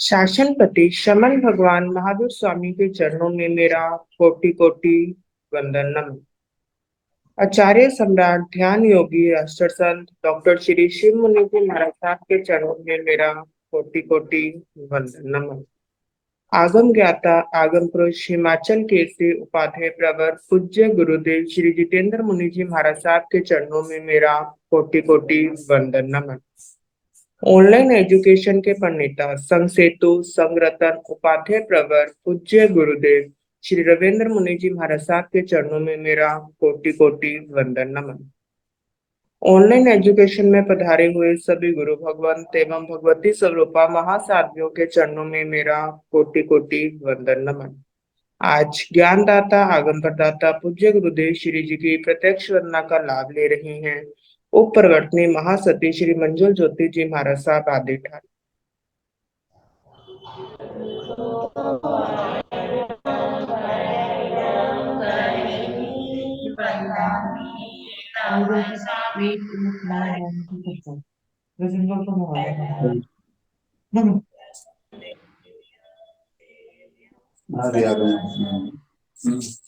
शासनपति शमन भगवान महावीर स्वामी के चरणों में मेरा कोटि कोटि वंदनम। आचार्य सम्राट ध्यान योगी राष्ट्र संत डॉक्टर श्री शिव मुनि जी महाराज साहब के चरणों में मेरा कोटि कोटि वंदनम। आगम ज्ञाता आगम पुरुष हिमाचल केसरी उपाध्याय प्रवर पूज्य गुरुदेव श्री जितेंद्र मुनि जी महाराज साहब के चरणों में मेरा कोटि कोटि वंदनम। ऑनलाइन एजुकेशन के प्रणेता संघ सेतु संघ रतन उपाध्याय प्रवर पूज्य गुरुदेव श्री रविंद्र मुनि जी महाराज साहब के चरणों में मेरा कोटि कोटि वंदन नमन। ऑनलाइन एजुकेशन में पधारे हुए सभी गुरु भगवंत एवं भगवती स्वरूपा महासाध्वियों के चरणों में मेरा कोटि कोटि वंदन नमन। आज ज्ञानदाता आगम प्रदाता पूज्य गुरुदेव श्री जी की प्रत्यक्ष वंदना का लाभ ले रही हैं उप प्रवर्तनी महासती श्री मंजुल ज्योति जी महाराज साहब आदि ठाकुर।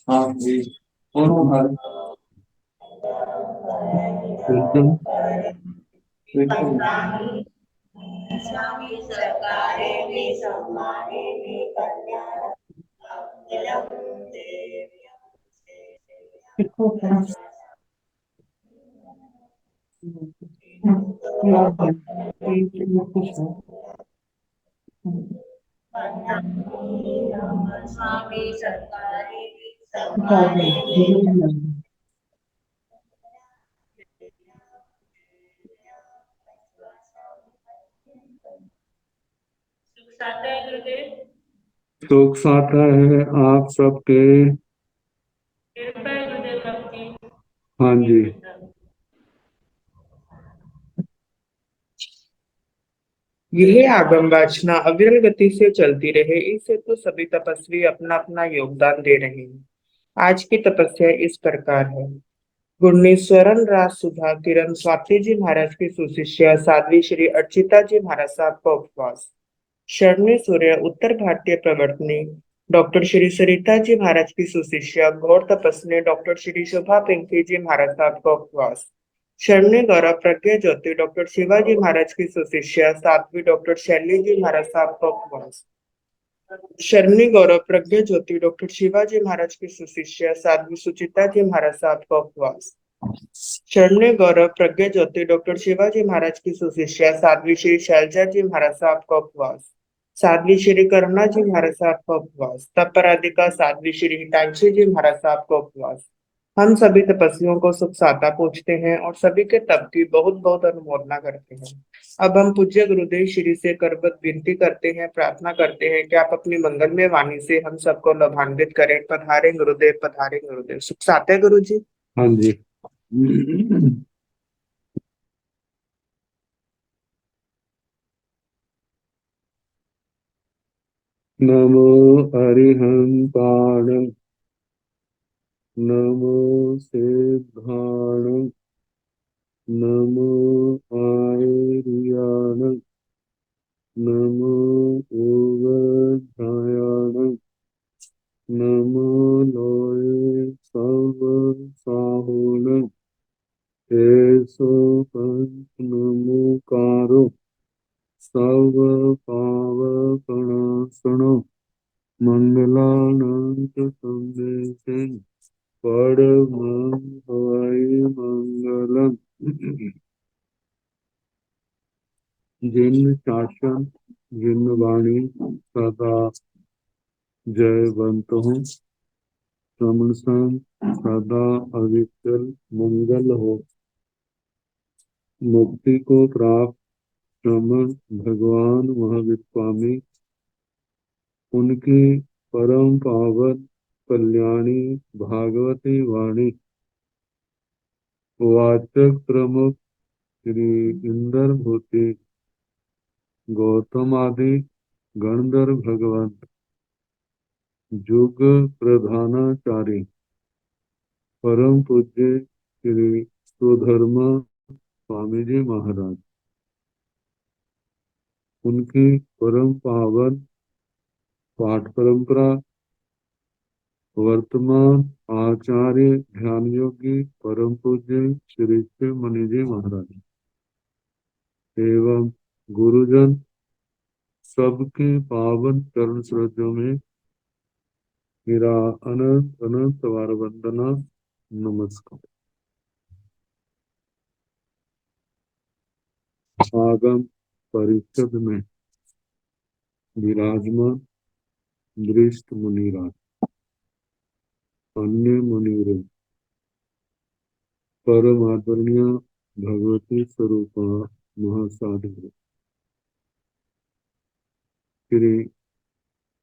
हाँ जी। एकदम एकदम स्वामी सरकारे वे सम्माने वे कल्याण स्वामी सरकारे वे सम्माने वे शोक साता है आप सबके। हाँ जी। यह आगम वासना अविरल गति से चलती रहे इससे तो सभी तपस्वी अपना अपना योगदान दे रहे हैं। आज की तपस्या इस प्रकार है। गुणेश्वरन राज सुधा किरण स्वाति जी महाराज की सुशिष्या साध्वी श्री अर्चिता जी महाराज साहब का उपवास। शरणी सूर्य उत्तर भारतीय प्रवर्तनी डॉक्टर श्री सरिता जी महाराज की सुशिष्या गौर तपस्वी डॉक्टर श्री शोभा पिंकी जी महाराज साहब का उपवास। शरणी गौरव प्रज्ञा ज्योति डॉक्टर शिवाजी महाराज की सुशिष्या साध्वी डॉक्टर शैली जी महाराज साहब का उपवास। शरणी गौरव प्रज्ञा ज्योति डॉक्टर शिवाजी महाराज की सुशिष्या साध्वी सुचिता जी महाराज साहब का उपवास। शरणी गौरव प्रज्ञा ज्योति डॉक्टर शिवाजी महाराज की सुशिष्या साध्वी श्री शैलजा जी महाराज साहब का उपवास। साध्वी श्री करुणा जी महाराज साहब का उपवास। तत्पराधिका साध्वी श्री हितांशी जी महाराज साहब का उपवास। हम सभी तपस्वियों को सुख साता पूछते हैं और सभी के तप की बहुत बहुत अनुमोदना करते हैं। अब हम पूज्य गुरुदेव श्री से करबद्ध विनती करते हैं प्रार्थना करते हैं कि आप अपनी मंगलमय वाणी से हम सबको लाभान्वित करें। पधारे गुरुदेव पधारे गुरुदेव। सुख साते गुरु जी। हाँ जी। नमो अरिहंताणं नमो सिद्धाणं नमो आयर्याणं नमो ओगधायाणं नमो लोये सर्वसाहुणं तेसो पंच नमोकारो सर्व पावकणासनं मंगलानंद संदेशं परमं हवै मंगलम्। जिन शासन जिन वाणी सदा जयवंत हूँ श्रमण संग सदा अविचल मंगल हो। मुक्ति को प्राप्त श्रमण भगवान महावीर स्वामी उनकी परम पावन कल्याणी भागवती वाणी वाचक प्रमुख श्री इंदर भूति गौतम आदि गणधर भगवंत जुग प्रधानाचार्य परम पूज्य श्री सुधर्मा स्वामी जी महाराज उनकी परम पावन पाठ परंपरा वर्तमान आचार्य ध्यान योगी परम पूज्य श्री श्री मणि जी महाराज एवं गुरुजन सबके पावन चरण सरोजों में मेरा अनंत अनंत बार वंदना नमस्कार। आगम परिषद में विराजमान वरिष्ठ मुनिराज, अन्य मुनिवृंद, परम आदरणीय भगवती स्वरूप महासाधु श्री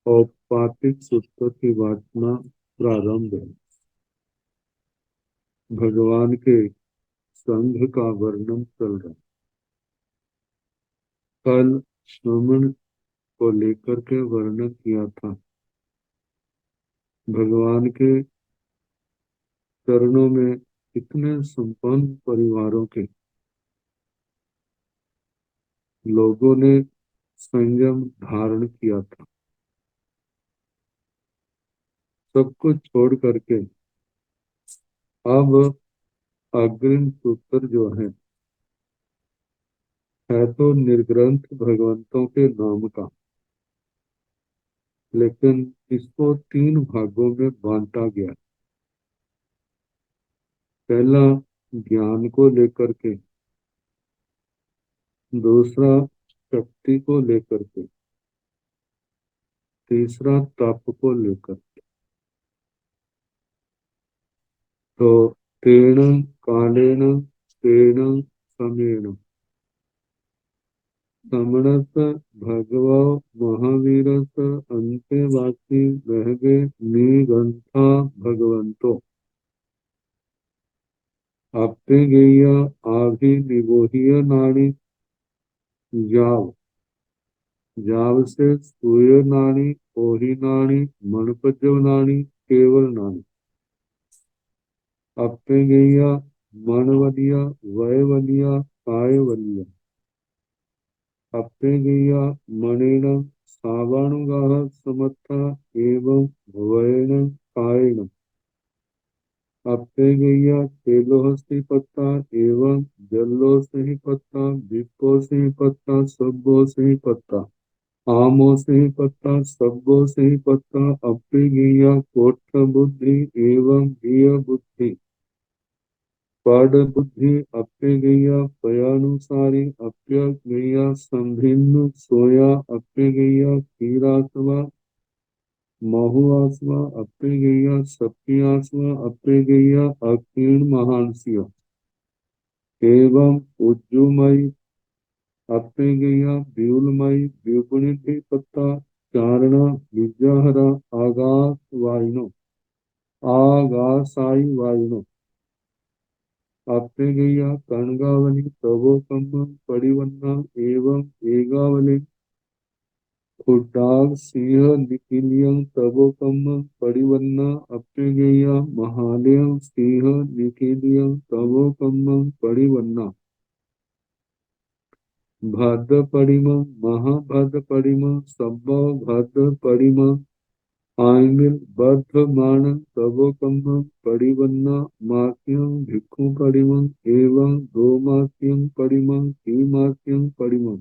औपातिक सूत्र की वाचना प्रारंभ है। भगवान के संघ का वर्णन चल रहा है। कल श्रवण को लेकर के वर्णन किया था। भगवान के चरणों में इतने संपन्न परिवारों के लोगों ने संयम धारण किया था। सब कुछ छोड़ करके अब अग्रिम सूत्र जो है तो निर्ग्रंथ भगवंतों के नाम का, लेकिन इसको 3 भागों में बांटा गया। पहला ज्ञान को लेकर के, दूसरा शक्ति को लेकर के, तीसरा तप को लेकर। तो तेन कालेन तेन समेन समणस भगवो महावीरस अंतेवासी बहगे निगंथा भगवंतो आपते गेय आभि निबोहिय नाणी जाव जाव से सूय नाणी ओहि नाणी मणपजव नाणी केवल नाणी आपते गेय मनवलिया वयवलिया कायवलिया आपते गेय मणेन सावाणुगाः समर्था एवं वयेन कायेन आपते गेय तेलोह से पत्ता एवं जल्लो से ही पत्ता विप्पो से ही पत्ता सब्बो से ही पत्ता आमो से ही पत्ता सब्बो से ही पत्ता अपे गेय कोठ बुद्धि एवं गिय बुद्धि पद बुद्धि अपे गैया पयानुसारी अप्य गैया संभिन्न सोया अपे गैया क्षीरात्मा महुआत्मा अपे गैया सप्यात्मा अपे गैया अक्षीण महानसिया एवं उज्जुमयी अपे गैया व्यूलमयी व्युपनिधि पत्ता चारणा विद्याहरा आगास वायनो आगासाई वायनो आपते गैया कनगावली तवो कम्म परिवन्ना एवं एगावली खुड्डाग सिंह निकिलियं तवो कम्म परिवन्ना आपते गैया महालयं सिंह निकिलियं तवो कम्म परिवन्ना भद्र परिम महाभद्र परिम सब्ब भद्र परिम आयमिल वर्धमान तवोकम्म परिवन्ना मास्यं भिक्षु परिमं एवं दो मास्यं परिमं तीन मास्यं परिमं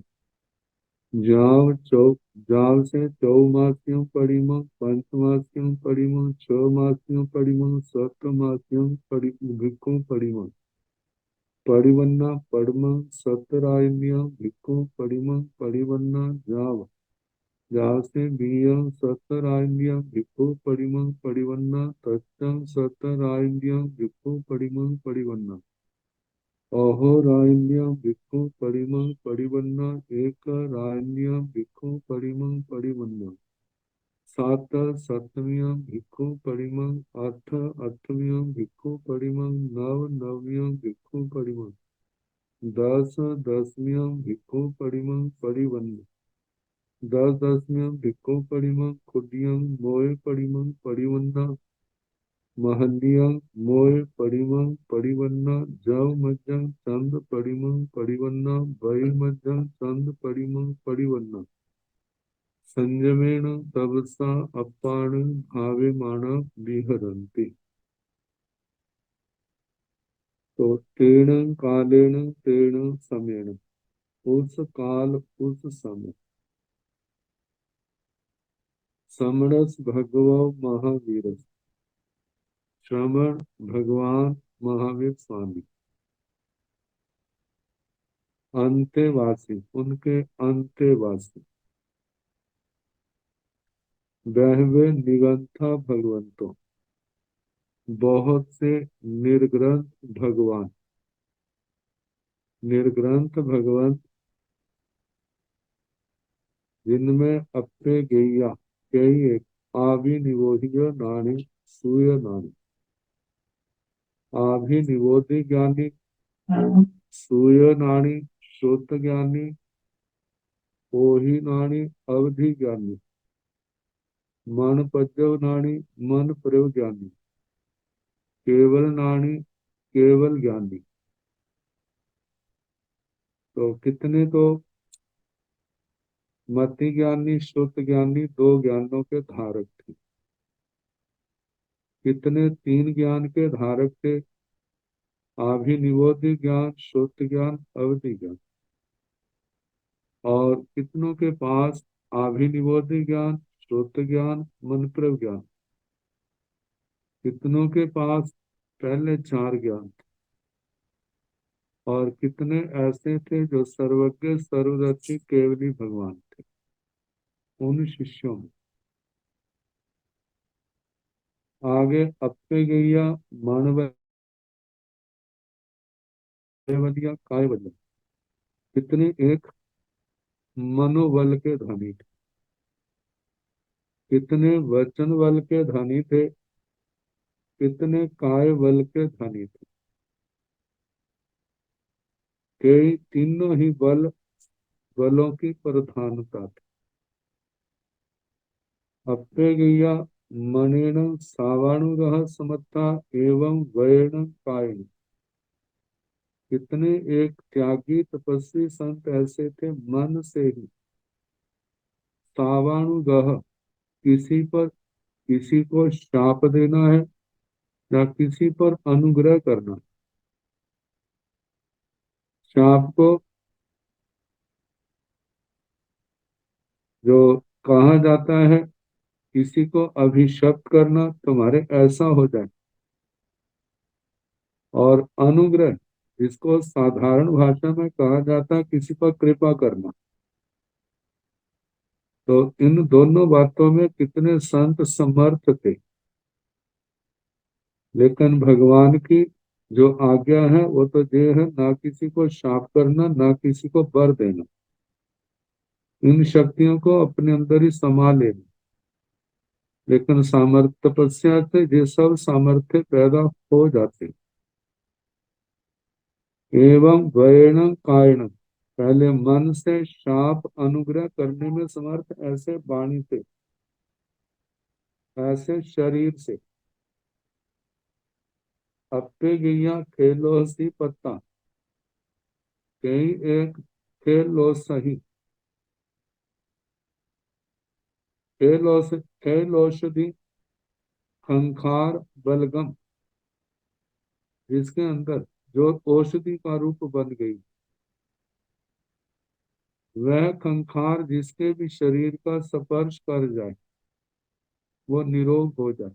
जाव से चौमास्यं परिमं पंचमास्यं परिमं छह मास्यं परिमं सप्तमास्यं भिक्षु परिमं परिवन्ना पद्म सतरायम्य भिक्षु परिमं परिवन्ना जाव जासे बियं सतरायण्यं भिक्षु परिमं परिवन्ना तच्चं सतरायण्यं भिक्षु परिमं परिवन्ना अहोरायण्यं भिक्षु परिमं परिवन्ना एक रायण्यं भिक्षु परिमं परिवन्ना सात सप्तम्यं भिक्षु परिमं अथ अष्टम्यं भिक्षु परिमं नव नवम्यं भिक्षु परिमं दस दसम्यं भिक्षु परिमं परिवन्ना दस दसम्यं भिक्षु परिमं खुड्डियं मोय परिमं परिवन्ना महल्यं मोय परिमं परिवन्ना जव मज्जं चंद परिमं परिवन्ना वै मज्जं चंद परिमं परिवन्ना तो तेन कालेन तेन समेन, उस काल उस समय। समरस भगवो महावीर, श्रवण भगवान महावीर स्वामी। अंतेवासी, उनके अंतेवासी। बहवे निगंथा भगवंतो, बहुत से निर्ग्रंथ भगवान। निर्ग्रंथ भगवान जिनमें अपने गैया, कई एक आभिनिवोधिय नानी सूय नानी। आभिनिवोधि ज्ञानी, सूय नानी श्रोत ज्ञानी, ओहि नानी अवधि ज्ञानी, मन पद्यव नानी मन प्रयोग ज्ञानी, केवल नानी केवल ज्ञानी। तो कितने तो मति ज्ञानी श्रुत ज्ञानी दो ज्ञानों के धारक थे। कितने तीन ज्ञान के धारक थे, आभिनिवोधि ज्ञान श्रुत ज्ञान अवधि ज्ञान। और कितनों के पास आभिनिवोधि ज्ञान श्रुत ज्ञान मंत्र ज्ञान। कितनों के पास पहले चार ज्ञान थे। और कितने ऐसे थे जो सर्वज्ञ सर्वदर्शी केवली भगवान थे उन शिष्यों में। आगे अपे गैया मानव काय बलिया। कितने एक मनोबल के धनी थे, कितने वचन बल के धनी थे, कितने काय बल के धनी थे। कई तीनों ही बलों की प्रधानता थी। अपे गैया मनेन सावाणुरह समता एवं वैण कायन। कितने एक त्यागी तपस्वी संत ऐसे थे, मन से ही सावाणुगह, किसी को शाप देना है या किसी पर अनुग्रह करना। शाप को जो कहा जाता है, किसी को अभिशप्त करना तुम्हारे ऐसा हो जाए। और अनुग्रह, जिसको साधारण भाषा में कहा जाता है किसी पर कृपा करना। तो इन दोनों बातों में कितने संत समर्थ थे। लेकिन भगवान की जो आज्ञा है वो तो ये है, ना किसी को शाप करना ना किसी को वर देना। इन शक्तियों को अपने अंदर ही समा लेना। लेकिन सामर्थ्य तपस्या से ये सब सामर्थ्य पैदा हो जाते। एवं वैण कायण, पहले मन से शाप अनुग्रह करने में समर्थ, ऐसे वाणी से, ऐसे शरीर से। अप्पे गैया खेलो सी पत्ता, कई एक खेलो सही। खेलौषधि खंखार बलगम, जिसके अंदर जो औषधि का रूप बन गई। वह खंखार जिसके भी शरीर का स्पर्श कर जाए वो निरोग हो जाए,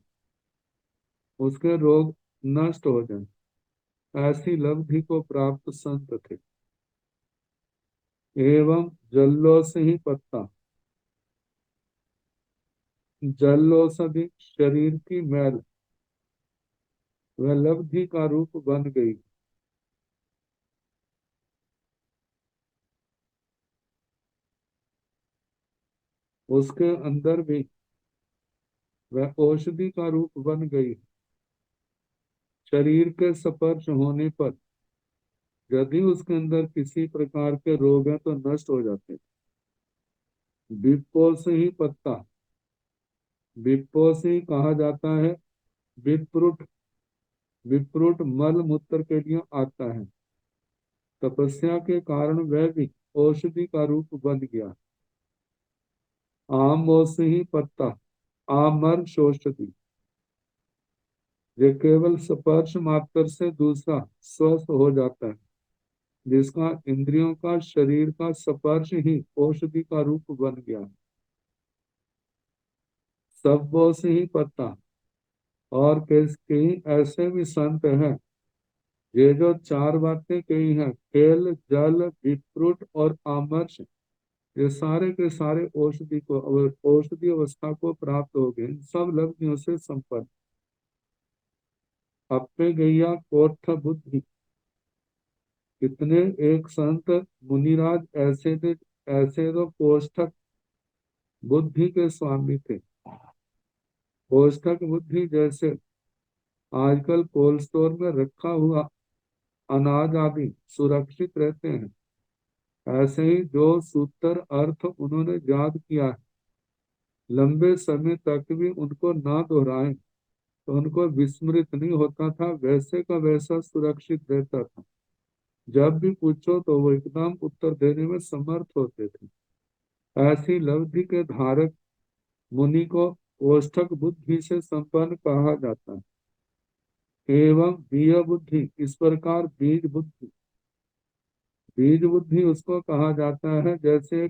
उसके रोग नष्ट हो जाए। ऐसी लब्धि को प्राप्त संत थे। एवं जल्लो से ही पत्ता, जल्लोषधि शरीर की मैल, वह लब्धि का रूप बन गई। उसके अंदर भी वह औषधि का रूप बन गई। शरीर के स्पर्श होने पर यदि उसके अंदर किसी प्रकार के रोग हैं तो नष्ट हो जाते हैं। विप्पो से ही पत्ता, विप्पो से ही कहा जाता है विप्रुट। विप्रुट मल मूत्र के लिए आता है। तपस्या के कारण वह भी औषधि का रूप बन गया। आम से ही पत्ता, आमर शोषति, ये केवल स्पर्श मात्र से दूसरा स्वस्थ हो जाता है, जिसका इंद्रियों का शरीर का स्पर्श ही औषधि का रूप बन गया। सब वो से ही पता। और कई ऐसे भी संत हैं, ये जो चार बातें कही हैं, तेल जल विप्रुट और आमर्ष, ये सारे के सारे औषधि अवस्था को प्राप्त हो गए, इन सब लब्धियों से संपन्न। अप्पे गैया कोर्थ बुद्धि, कितने एक संत मुनिराज ऐसे थे, ऐसे तो कोष्ठक बुद्धि के स्वामी थे। कोष्ठक बुद्धि जैसे आजकल कोल्ड स्टोर में रखा हुआ अनाज आदि सुरक्षित रहते हैं, ऐसे ही जो सूत्र अर्थ उन्होंने याद किया है, लंबे समय तक भी उनको ना दोहराए तो उनको विस्मृत नहीं होता था, वैसे का वैसा सुरक्षित रहता था। जब भी पूछो तो वो एकदम उत्तर देने में समर्थ होते थे। ऐसी लब्धि के धारक मुनि को ओष्ठक बुद्धि से संपन्न कहा जाता है। एवं बीय बुद्धि, इस प्रकार बीज बुद्धि उसको कहा जाता है, जैसे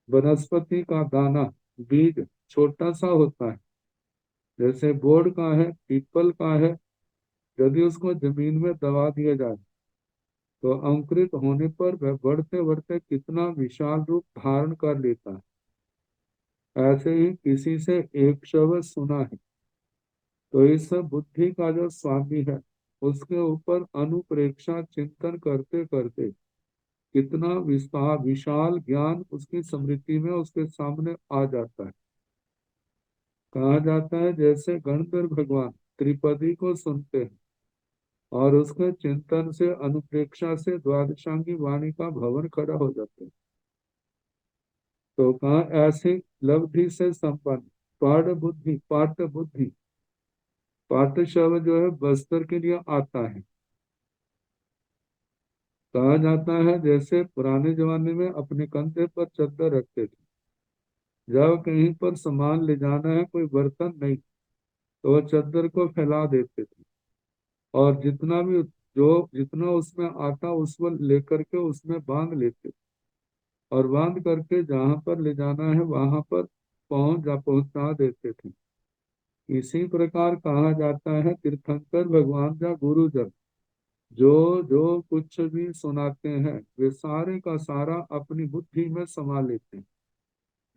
वनस्पति का दाना बीज छोटा सा होता है, जैसे बोर्ड का है, पीपल का है, यदि उसको जमीन में दबा दिया जाए तो अंकुरित होने पर वह बढ़ते बढ़ते कितना विशाल रूप धारण कर लेता है। ऐसे ही किसी से एक शब्द सुना है तो इस बुद्धि का जो स्वामी है, उसके ऊपर अनुप्रेक्षा चिंतन करते करते कितना विस्तार विशाल ज्ञान उसकी स्मृति में उसके सामने आ जाता है। कहा जाता है जैसे गणधर भगवान त्रिपदी को सुनते हैं और उसके चिंतन से अनुप्रेक्षा से द्वादशांगी वाणी का भवन खड़ा हो जाता है। तो कहा ऐसी लब्धि से संपन्न पाठ बुद्धि, पाठ शब्द जो है बस्तर के लिए आता है। कहा जाता है जैसे पुराने जमाने में अपने कंधे पर चद्दर रखते थे, जब कहीं पर सामान ले जाना है, कोई बर्तन नहीं, तो वह चद्दर को फैला देते थे और जितना उसमें आता उसको लेकर के उसमें बांध लेते थे और बांध करके जहां पर ले जाना है वहां पर पहुंचा देते थे। इसी प्रकार कहा जाता है तीर्थंकर भगवान का गुरुजन जो जो कुछ भी सुनाते हैं वे सारे का सारा अपनी बुद्धि में समा लेते हैं।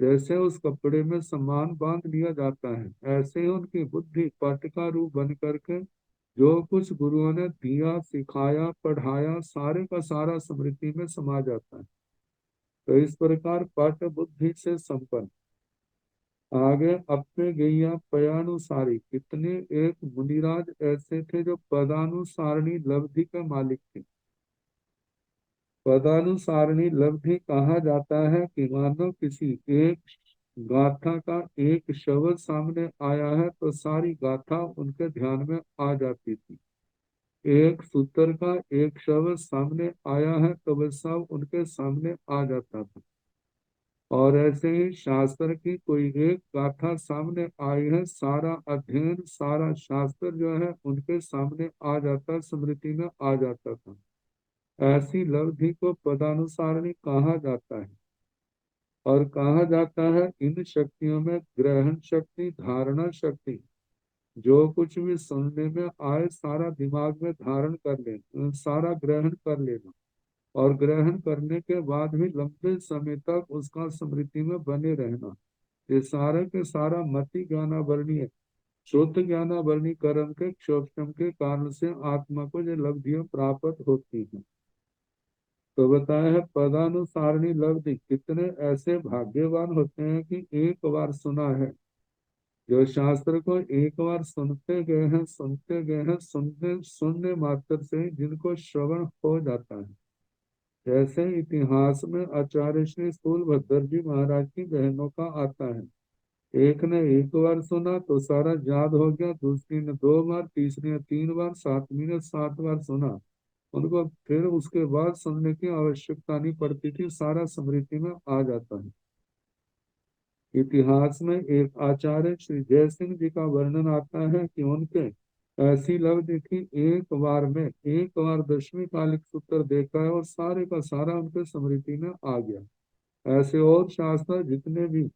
जैसे उस कपड़े में सामान बांध लिया जाता है, ऐसे ही उनकी बुद्धि पट का रूप बन करके जो कुछ गुरुओं ने दिया, सिखाया, पढ़ाया, सारे का सारा स्मृति में समा जाता है। तो इस प्रकार पट बुद्धि से संपन्न। आगे अपने गैया पयानुसारी, कितने एक मुनिराज ऐसे थे जो पदानुसारणी लब्धि के मालिक थे। पदानुसारणी लब्धि कहा जाता है कि मानो किसी एक गाथा का एक शब्द सामने आया है तो सारी गाथा उनके ध्यान में आ जाती थी। एक सूत्र का एक शब्द सामने आया है तो वह सब उनके सामने आ जाता था। और ऐसे ही शास्त्र की कोई एक गाथा सामने आई है, सारा अध्ययन सारा शास्त्र जो है उनके सामने आ जाता, स्मृति में आ जाता था। ऐसी लब्धि को पदानुसारणी कहा जाता है। और कहा जाता है इन शक्तियों में ग्रहण शक्ति, धारणा शक्ति, जो कुछ भी सुनने में आए सारा दिमाग में धारण कर लेना, सारा ग्रहण कर लेना और ग्रहण करने के बाद भी लंबे समय तक उसका स्मृति में बने रहना, ये सारे के सारा मति ज्ञानावरणी है। शुद्ध ज्ञानावरणी कर्म के क्षोभम के कारण से आत्मा को ये लब्धियां प्राप्त होती हैं। तो बताया है पदानुसारणी लब्धि, कितने ऐसे भाग्यवान होते हैं कि एक बार सुना है, जो शास्त्र को एक बार सुनते गए हैं, सुनने सुनने मात्र से जिनको श्रवण हो जाता है। जैसे इतिहास में आचार्य श्री स्थूलभद्र जी महाराज की बहनों का आता है, एक ने एक बार सुना तो सारा याद हो गया, दूसरी ने दो बार, तीसरी ने तीन बार, सातवीं ने सात बार सुना। उनको फिर उसके बाद सुनने की आवश्यकता नहीं पड़ती थी, सारा स्मृति में आ जाता है। इतिहास में एक आचार्य श्री जय सिंह जी का वर्णन आता है कि उनके ऐसी लब्धि थी, एक बार दशवीं कालिक सूत्र देखा है और सारे का सारा उनके स्मृति में आ गया। ऐसे और शास्त्र जितने भी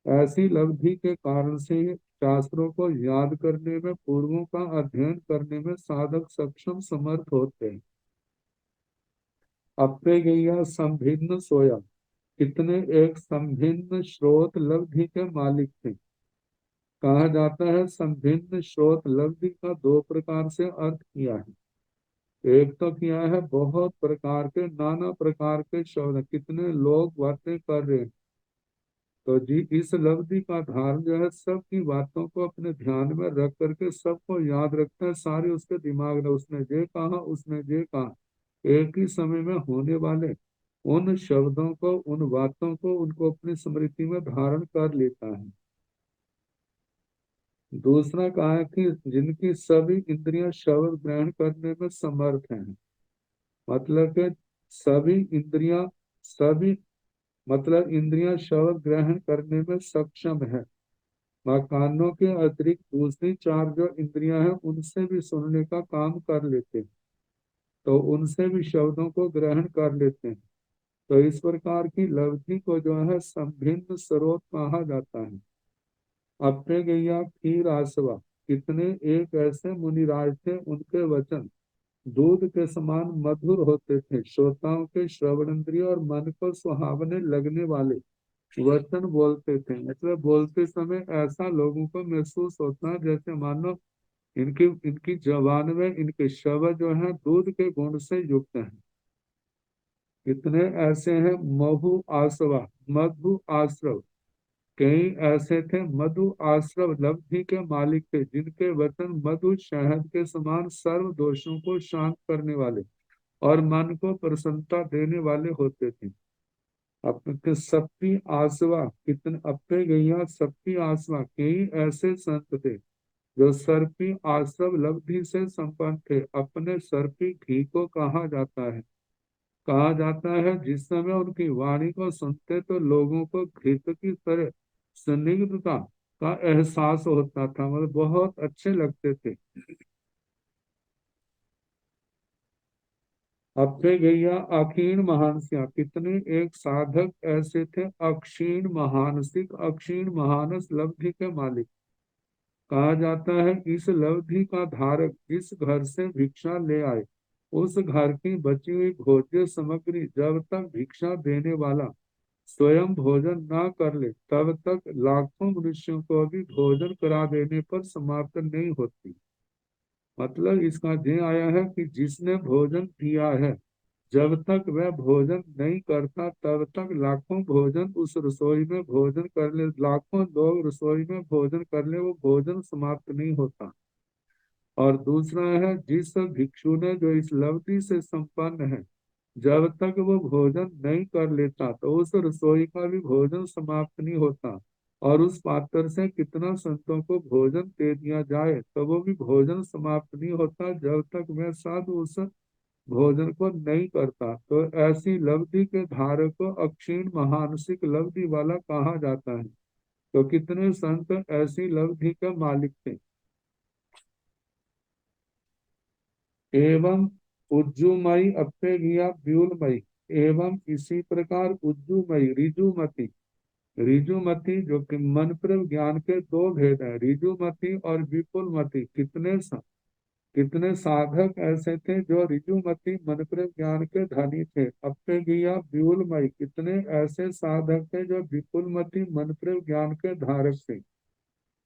ऐसी लब्धि के कारण से ही शास्त्रों को याद करने में, पूर्वों का अध्ययन करने में साधक सक्षम समर्थ होते हैं। अपने गैया संभिन्न सोया, कितने एक संभिन्न स्रोत लब्धि के मालिक थे। कहा जाता है संभिन्न स्रोत लब्धि का दो प्रकार से अर्थ किया है। एक तो किया है बहुत प्रकार के, नाना प्रकार के शब्द, कितने लोग बातें कर रहे हैं। तो जी इस लब्धि का धारण जो है सबकी बातों को अपने ध्यान में रख करके सबको याद रखता है, सारे उसके दिमाग में, उसने ये कहा, उसने ये कहा, एक ही समय में होने वाले उन शब्दों को, उन बातों को, उनको अपनी स्मृति में धारण कर लेता है। दूसरा कहा है कि जिनकी सभी इंद्रियां शब्द ग्रहण करने में समर्थ हैं। मतलब कि सभी इंद्रियां, सभी मतलब इंद्रियां शब्द ग्रहण करने में सक्षम है। कानों के अतिरिक्त दूसरी चार जो इंद्रियां हैं उनसे भी सुनने का काम कर लेते हैं, तो उनसे भी शब्दों को ग्रहण कर लेते हैं। तो इस प्रकार की लब्धि को जो है संभिन्न स्रोत कहा जाता है। अपने गैया फिर आसवा, कितने एक ऐसे मुनिराज थे, उनके वचन दूध के समान मधुर होते थे, श्रोताओं के श्रवण इंद्रिय और मन को सुहावने लगने वाले वचन बोलते थे। मतलब बोलते समय ऐसा लोगों को महसूस होता है जैसे मानो इनकी इनकी जबान में इनके शब्द जो है दूध के गुण से युक्त हैं। कितने ऐसे हैं महु आसवा, मधु आश्रव, कई ऐसे थे मधु आश्रव लब्धि के मालिक थे, जिनके वचन मधु शहद के समान सर्व दोषों को शांत करने वाले और मन को प्रसन्नता देने वाले होते थे। अपने सबकी आसवा, कितने अपने गैया सबकी आसवा, कई ऐसे संत थे जो सर्पी आश्रव लब्धि से संपन्न थे। अपने सर्पी घी को कहा जाता है जिस समय उनकी वाणी को सुनते तो लोगों को घृत की तरह संदिग्धता का एहसास होता था, मतलब बहुत अच्छे लगते थे। अपने गैया अक्षीण महानसिया, कितने एक साधक ऐसे थे अक्षीण महानसिक, अक्षीण महानस लब्धि के मालिक। कहा जाता है इस लब्धि का धारक जिस घर से भिक्षा ले आए, उस घर की बची हुई भोज्य सामग्री जब तक भिक्षा देने वाला स्वयं भोजन ना कर ले तब तक लाखों मनुष्यों को भी भोजन करा देने पर समाप्त नहीं होती। मतलब इसका ये आया है कि जिसने भोजन किया है, जब तक वह भोजन नहीं करता तब तक लाखों भोजन उस रसोई में भोजन कर ले, लाखों लोग रसोई में भोजन कर ले, वो भोजन समाप्त नहीं होता। और दूसरा है जिस भिक्षु ने जो इस लब्धि से संपन्न है, जब तक वो भोजन नहीं कर लेता तो उस रसोई का भी भोजन समाप्त नहीं होता। और उस पात्र से कितना संतों को भोजन दे दिया जाए तो वो भी भोजन समाप्त नहीं होता जब तक वह साधु उस भोजन को नहीं करता। तो ऐसी लब्धि के धारक को अक्षीण महानसिक लब्धि वाला कहा जाता है। तो कितने संत ऐसी लब्धि के मालिक थे। एवं उज्जुमयी अप्पेगिया व्यूलमयी, एवं इसी प्रकार उज्जुमयी रिजुमती, रिजुमती जो कि मन पर ज्ञान के दो भेद है, रिजुमती और विपुलमती, कितने साधक ऐसे थे जो रिजुमती मन पर ज्ञान के धनी थे। अप्पेगिया व्यूलमयी, कितने ऐसे साधक थे जो विपुलमती मन पर ज्ञान के धारक थे।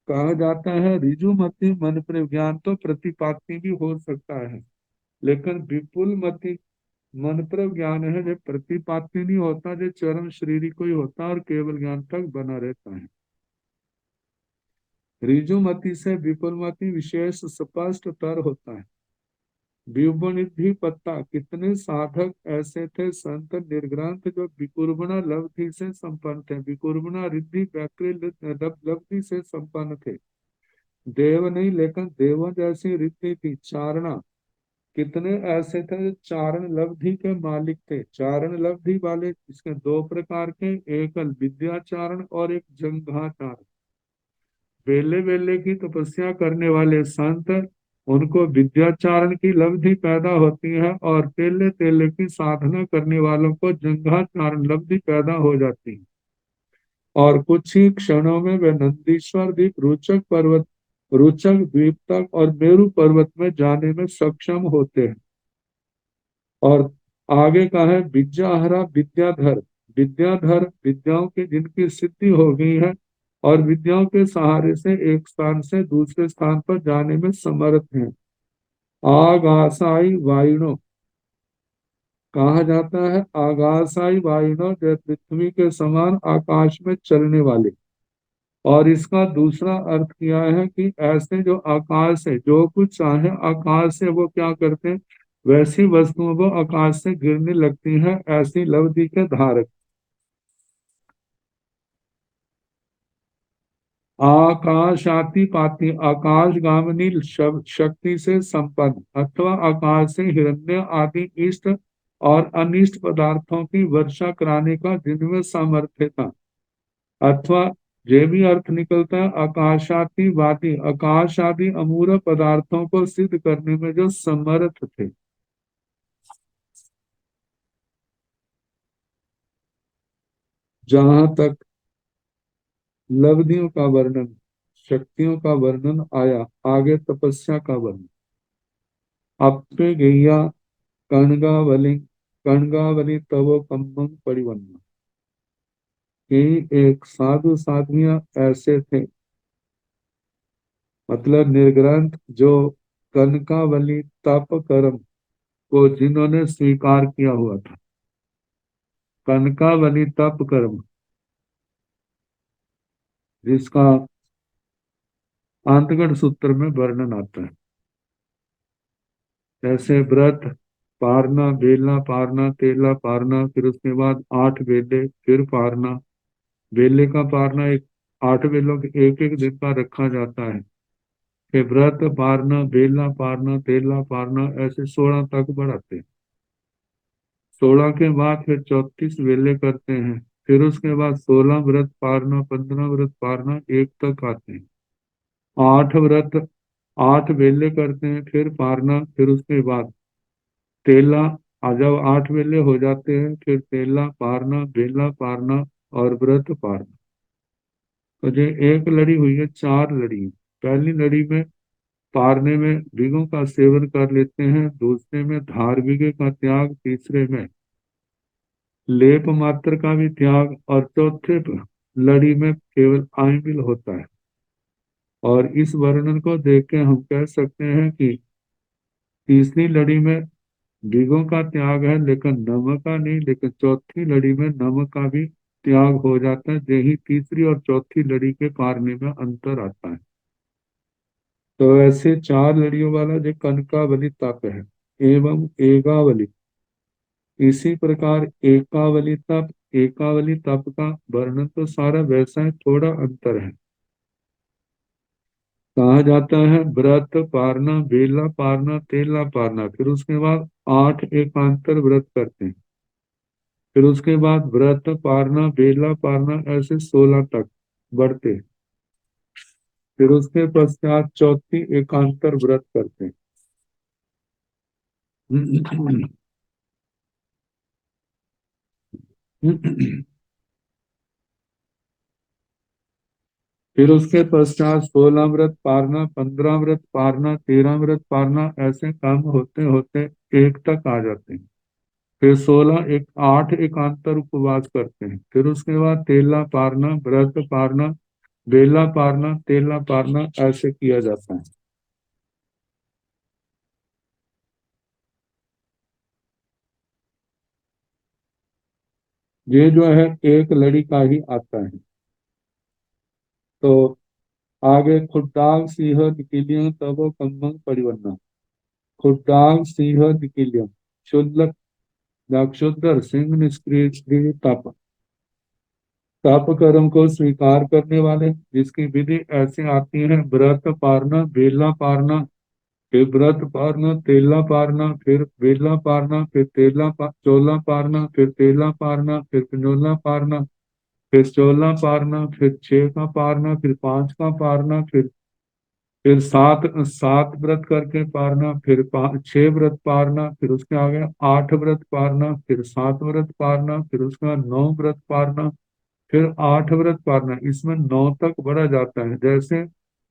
कहा जाता है रिजुमती मन पर ज्ञान तो प्रतिपाती भी हो सकता है, लेकिन विपुल मति मन पर ज्ञान है जो प्रतिपाती नहीं होता, जो चरम शरीर को ही होता है और केवल ज्ञान तक बना रहता है। ऋजुमति से विपुलमति विशेष स्पष्ट तर होता है। विपुनिधि पत्ता, कितने साधक ऐसे थे संत निर्ग्रंथ जो विकुर्बणा लब्धि से संपन्न थे, विकुर्बणा रिद्धि लब्धि से संपन्न थे। देव नहीं लेकिन देवों जैसी रिद्धि थी, चारणा कितने ऐसे थे जो चारण लब्धि के मालिक थे। चारण लब्धि वाले इसके दो प्रकार के, एक विद्याचारण और एक जंघाचारण। बेले बेले की तपस्या करने वाले संत, उनको विद्याचारण की लब्धि पैदा होती है, और तेले तेले की साधना करने वालों को जंघाचारण लब्धि पैदा हो जाती है। और कुछ ही क्षणों में वे नंदीश्वर द्वीप, रोचक द्वीप तक और मेरु पर्वत में जाने में सक्षम होते हैं। और आगे का है विद्याहरा विद्याधर। विद्याधर विद्याओं की जिनकी सिद्धि हो गई है और विद्याओं के सहारे से एक स्थान से दूसरे स्थान पर जाने में समर्थ हैं। आगासाई वायुनो कहा जाता है, आगासाई वायुनो जो पृथ्वी के समान आकाश में चलने वाले। और इसका दूसरा अर्थ किया है कि ऐसे जो आकाश है, जो कुछ चाहे आकाश से वो क्या करते हैं, वैसी वस्तुओं वो आकाश से गिरने लगती है, ऐसी लब्धि के धारक। आकाशाति पाती, आकाशगामिनी शक्ति से संपन्न, अथवा आकाश से हिरण्य आदि इष्ट और अनिष्ट पदार्थों की वर्षा कराने का जिनमें सामर्थ्य था। अथवा ये भी अर्थ निकलता है आकाशाति वादी, आकाश आदि अमूर्त पदार्थों को सिद्ध करने में जो समर्थ थे। जहां तक लब्धियों का वर्णन, शक्तियों का वर्णन आया, आगे तपस्या का वर्णन। अप्पे गैया कणगावली, कणगावली तवो कम्मं परिवन्ना। कि एक साधु साधुया ऐसे थे, मतलब निर्ग्रंथ, जो कनकावली तप कर्म को जिन्होंने स्वीकार किया हुआ था। कनकावली तप कर्म, जिसका आंतगढ़ सूत्र में वर्णन आता है। जैसे व्रत पारना, बेला पारना, तेला पारना, फिर उसके बाद 8 बेले, फिर पारना। बेले का पारना एक, 8 बेलों के एक एक दिन का रखा जाता है। फिर व्रत पारना, बेला पारना, तेला पारना, ऐसे 16 तक बढ़ाते हैं। 16 के बाद फिर 34 वेले करते हैं। फिर उसके बाद 16 व्रत पारना, 15 व्रत पारना, एक तक आते हैं। 8 व्रत, 8 वेले करते हैं, फिर पारना, फिर उसके बाद तेला। जब 8 वेले हो जाते हैं, फिर तेला पारना, बेला पारना और व्रत पारना। तो ये एक लड़ी हुई है, 4 लड़ी है। पहली लड़ी में पारने में भिगों का सेवन कर लेते हैं, दूसरे में धार का त्याग, तीसरे में लेप मात्र का भी त्याग, और चौथे लड़ी में केवल आइमिल होता है। और इस वर्णन को देख के हम कह सकते हैं कि तीसरी लड़ी में भिगों का त्याग है लेकिन नमक का नहीं, लेकिन चौथी लड़ी में नमक का भी त्याग हो जाता है। यही तीसरी और चौथी लड़ी के पारने में अंतर आता है। तो ऐसे 4 लड़ियों वाला जो कनकावली तप है, एवं एगावली। इसी प्रकार एकावली तप का वर्णन तो सारा वैसा है, थोड़ा अंतर है। कहा जाता है व्रत पारना, बेला पारना, तेला पारना, फिर उसके बाद 8 एकांतर व्रत करते हैं। फिर उसके बाद व्रत पारना, बेला पारना, ऐसे 16 तक बढ़ते हैं। फिर उसके पश्चात चौथी एकांतर व्रत करते हैं। फिर उसके पश्चात 16 व्रत पारना, 15 व्रत पारना, 13 व्रत पारना, ऐसे काम होते होते एक तक आ जाते हैं। फिर 8 एकांतर उपवास करते हैं। फिर उसके बाद तेला पारना, व्रत पारना, बेला पारना, तेला पारना, ऐसे किया जाता है। ये जो है एक लड़ी का ही आता है। तो आगे खुट्टांग सिंह निकिलियं तबो कम्मं परिवन्ना। खुट्टांग सिंह निकिलियं, शुल्लक दाक्षुद्र सिंह निष्क्रिय तप। तप कर्म को स्वीकार करने वाले, जिसकी विधि ऐसे आती है व्रत पारना, बेला पारना, फिर व्रत पारना, तेला पारना, फिर बेला पारना, फिर चोला पारना, फिर तेला पारना, फिर पिनोला पारना, फिर चोला पारना, फिर छह का पारना, फिर पांच का पारना, फिर सात सात व्रत करके पारना, फिर छह व्रत पारना, फिर उसके आगे आठ व्रत पारना, फिर सात व्रत पारना, फिर उसके बाद नौ व्रत पारना, फिर आठ व्रत पारना। इसमें नौ तक बढ़ा जाता है। जैसे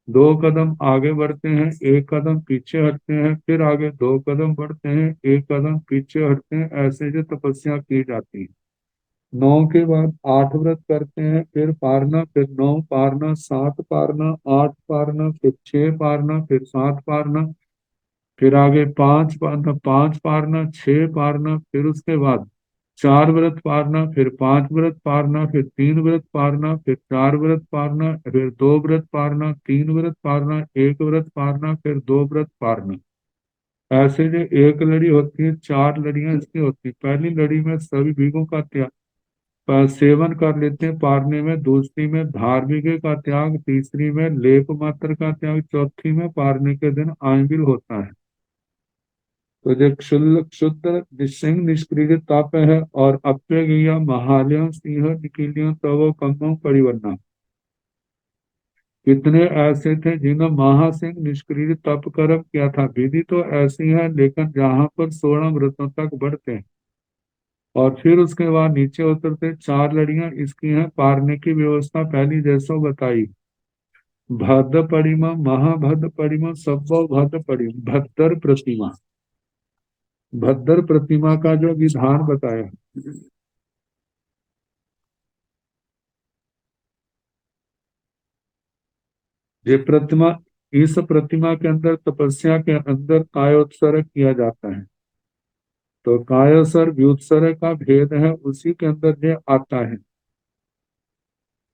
दो कदम आगे बढ़ते हैं, एक कदम पीछे हटते हैं, फिर आगे दो कदम बढ़ते हैं, एक कदम पीछे हटते हैं, ऐसे जो तपस्या की जाती है। नौ के बाद आठ व्रत करते हैं, फिर पारना, फिर नौ पारना, सात पारना, आठ पारना, फिर छह पारना, फिर सात पारना, फिर आगे पांच पारना, छह पारना, फिर उसके बाद चार व्रत पारना, फिर पांच व्रत पारना, फिर तीन व्रत पारना, फिर चार व्रत पारना, फिर दो व्रत पारना, तीन व्रत पारना, एक व्रत पारना, फिर दो व्रत पारना। ऐसे जो एक लड़ी होती है, चार लड़ियां इसकी होती है। पहली लड़ी में सभी भीगों का त्याग सेवन कर लेते हैं पारने में, दूसरी में धार्मिक का त्याग, तीसरी में लेप मात्र का त्याग, चौथी में पारने के दिन आंबिल होता है। तो जो क्षुल्लक शुद्ध सिंह निष्क्रिय ताप है और अप्य गया महालय सिंह निकिलियों तवो कम्मो परिवरना। कितने ऐसे थे जिन्होंने महासिंह निष्क्रिय तप कर्म किया था। विधि तो ऐसी है, लेकिन जहां पर 16 व्रतों तक बढ़ते हैं और फिर उसके बाद नीचे उतरते, चार लड़ियां इसकी हैं। पारने की व्यवस्था पहली जैसो बताई। भद्र परिमा, महाभद्र परिमा, सब्बो भद्र परिमा, भद्र प्रतिमा। भद्र प्रतिमा का जो विधान बताया, ये प्रतिमा, इस प्रतिमा के अंदर तपस्या के अंदर कायोत्सर्ग किया जाता है। तो कायोत्सर्ग व्युत्सर्ग का भेद है, उसी के अंदर ये आता है।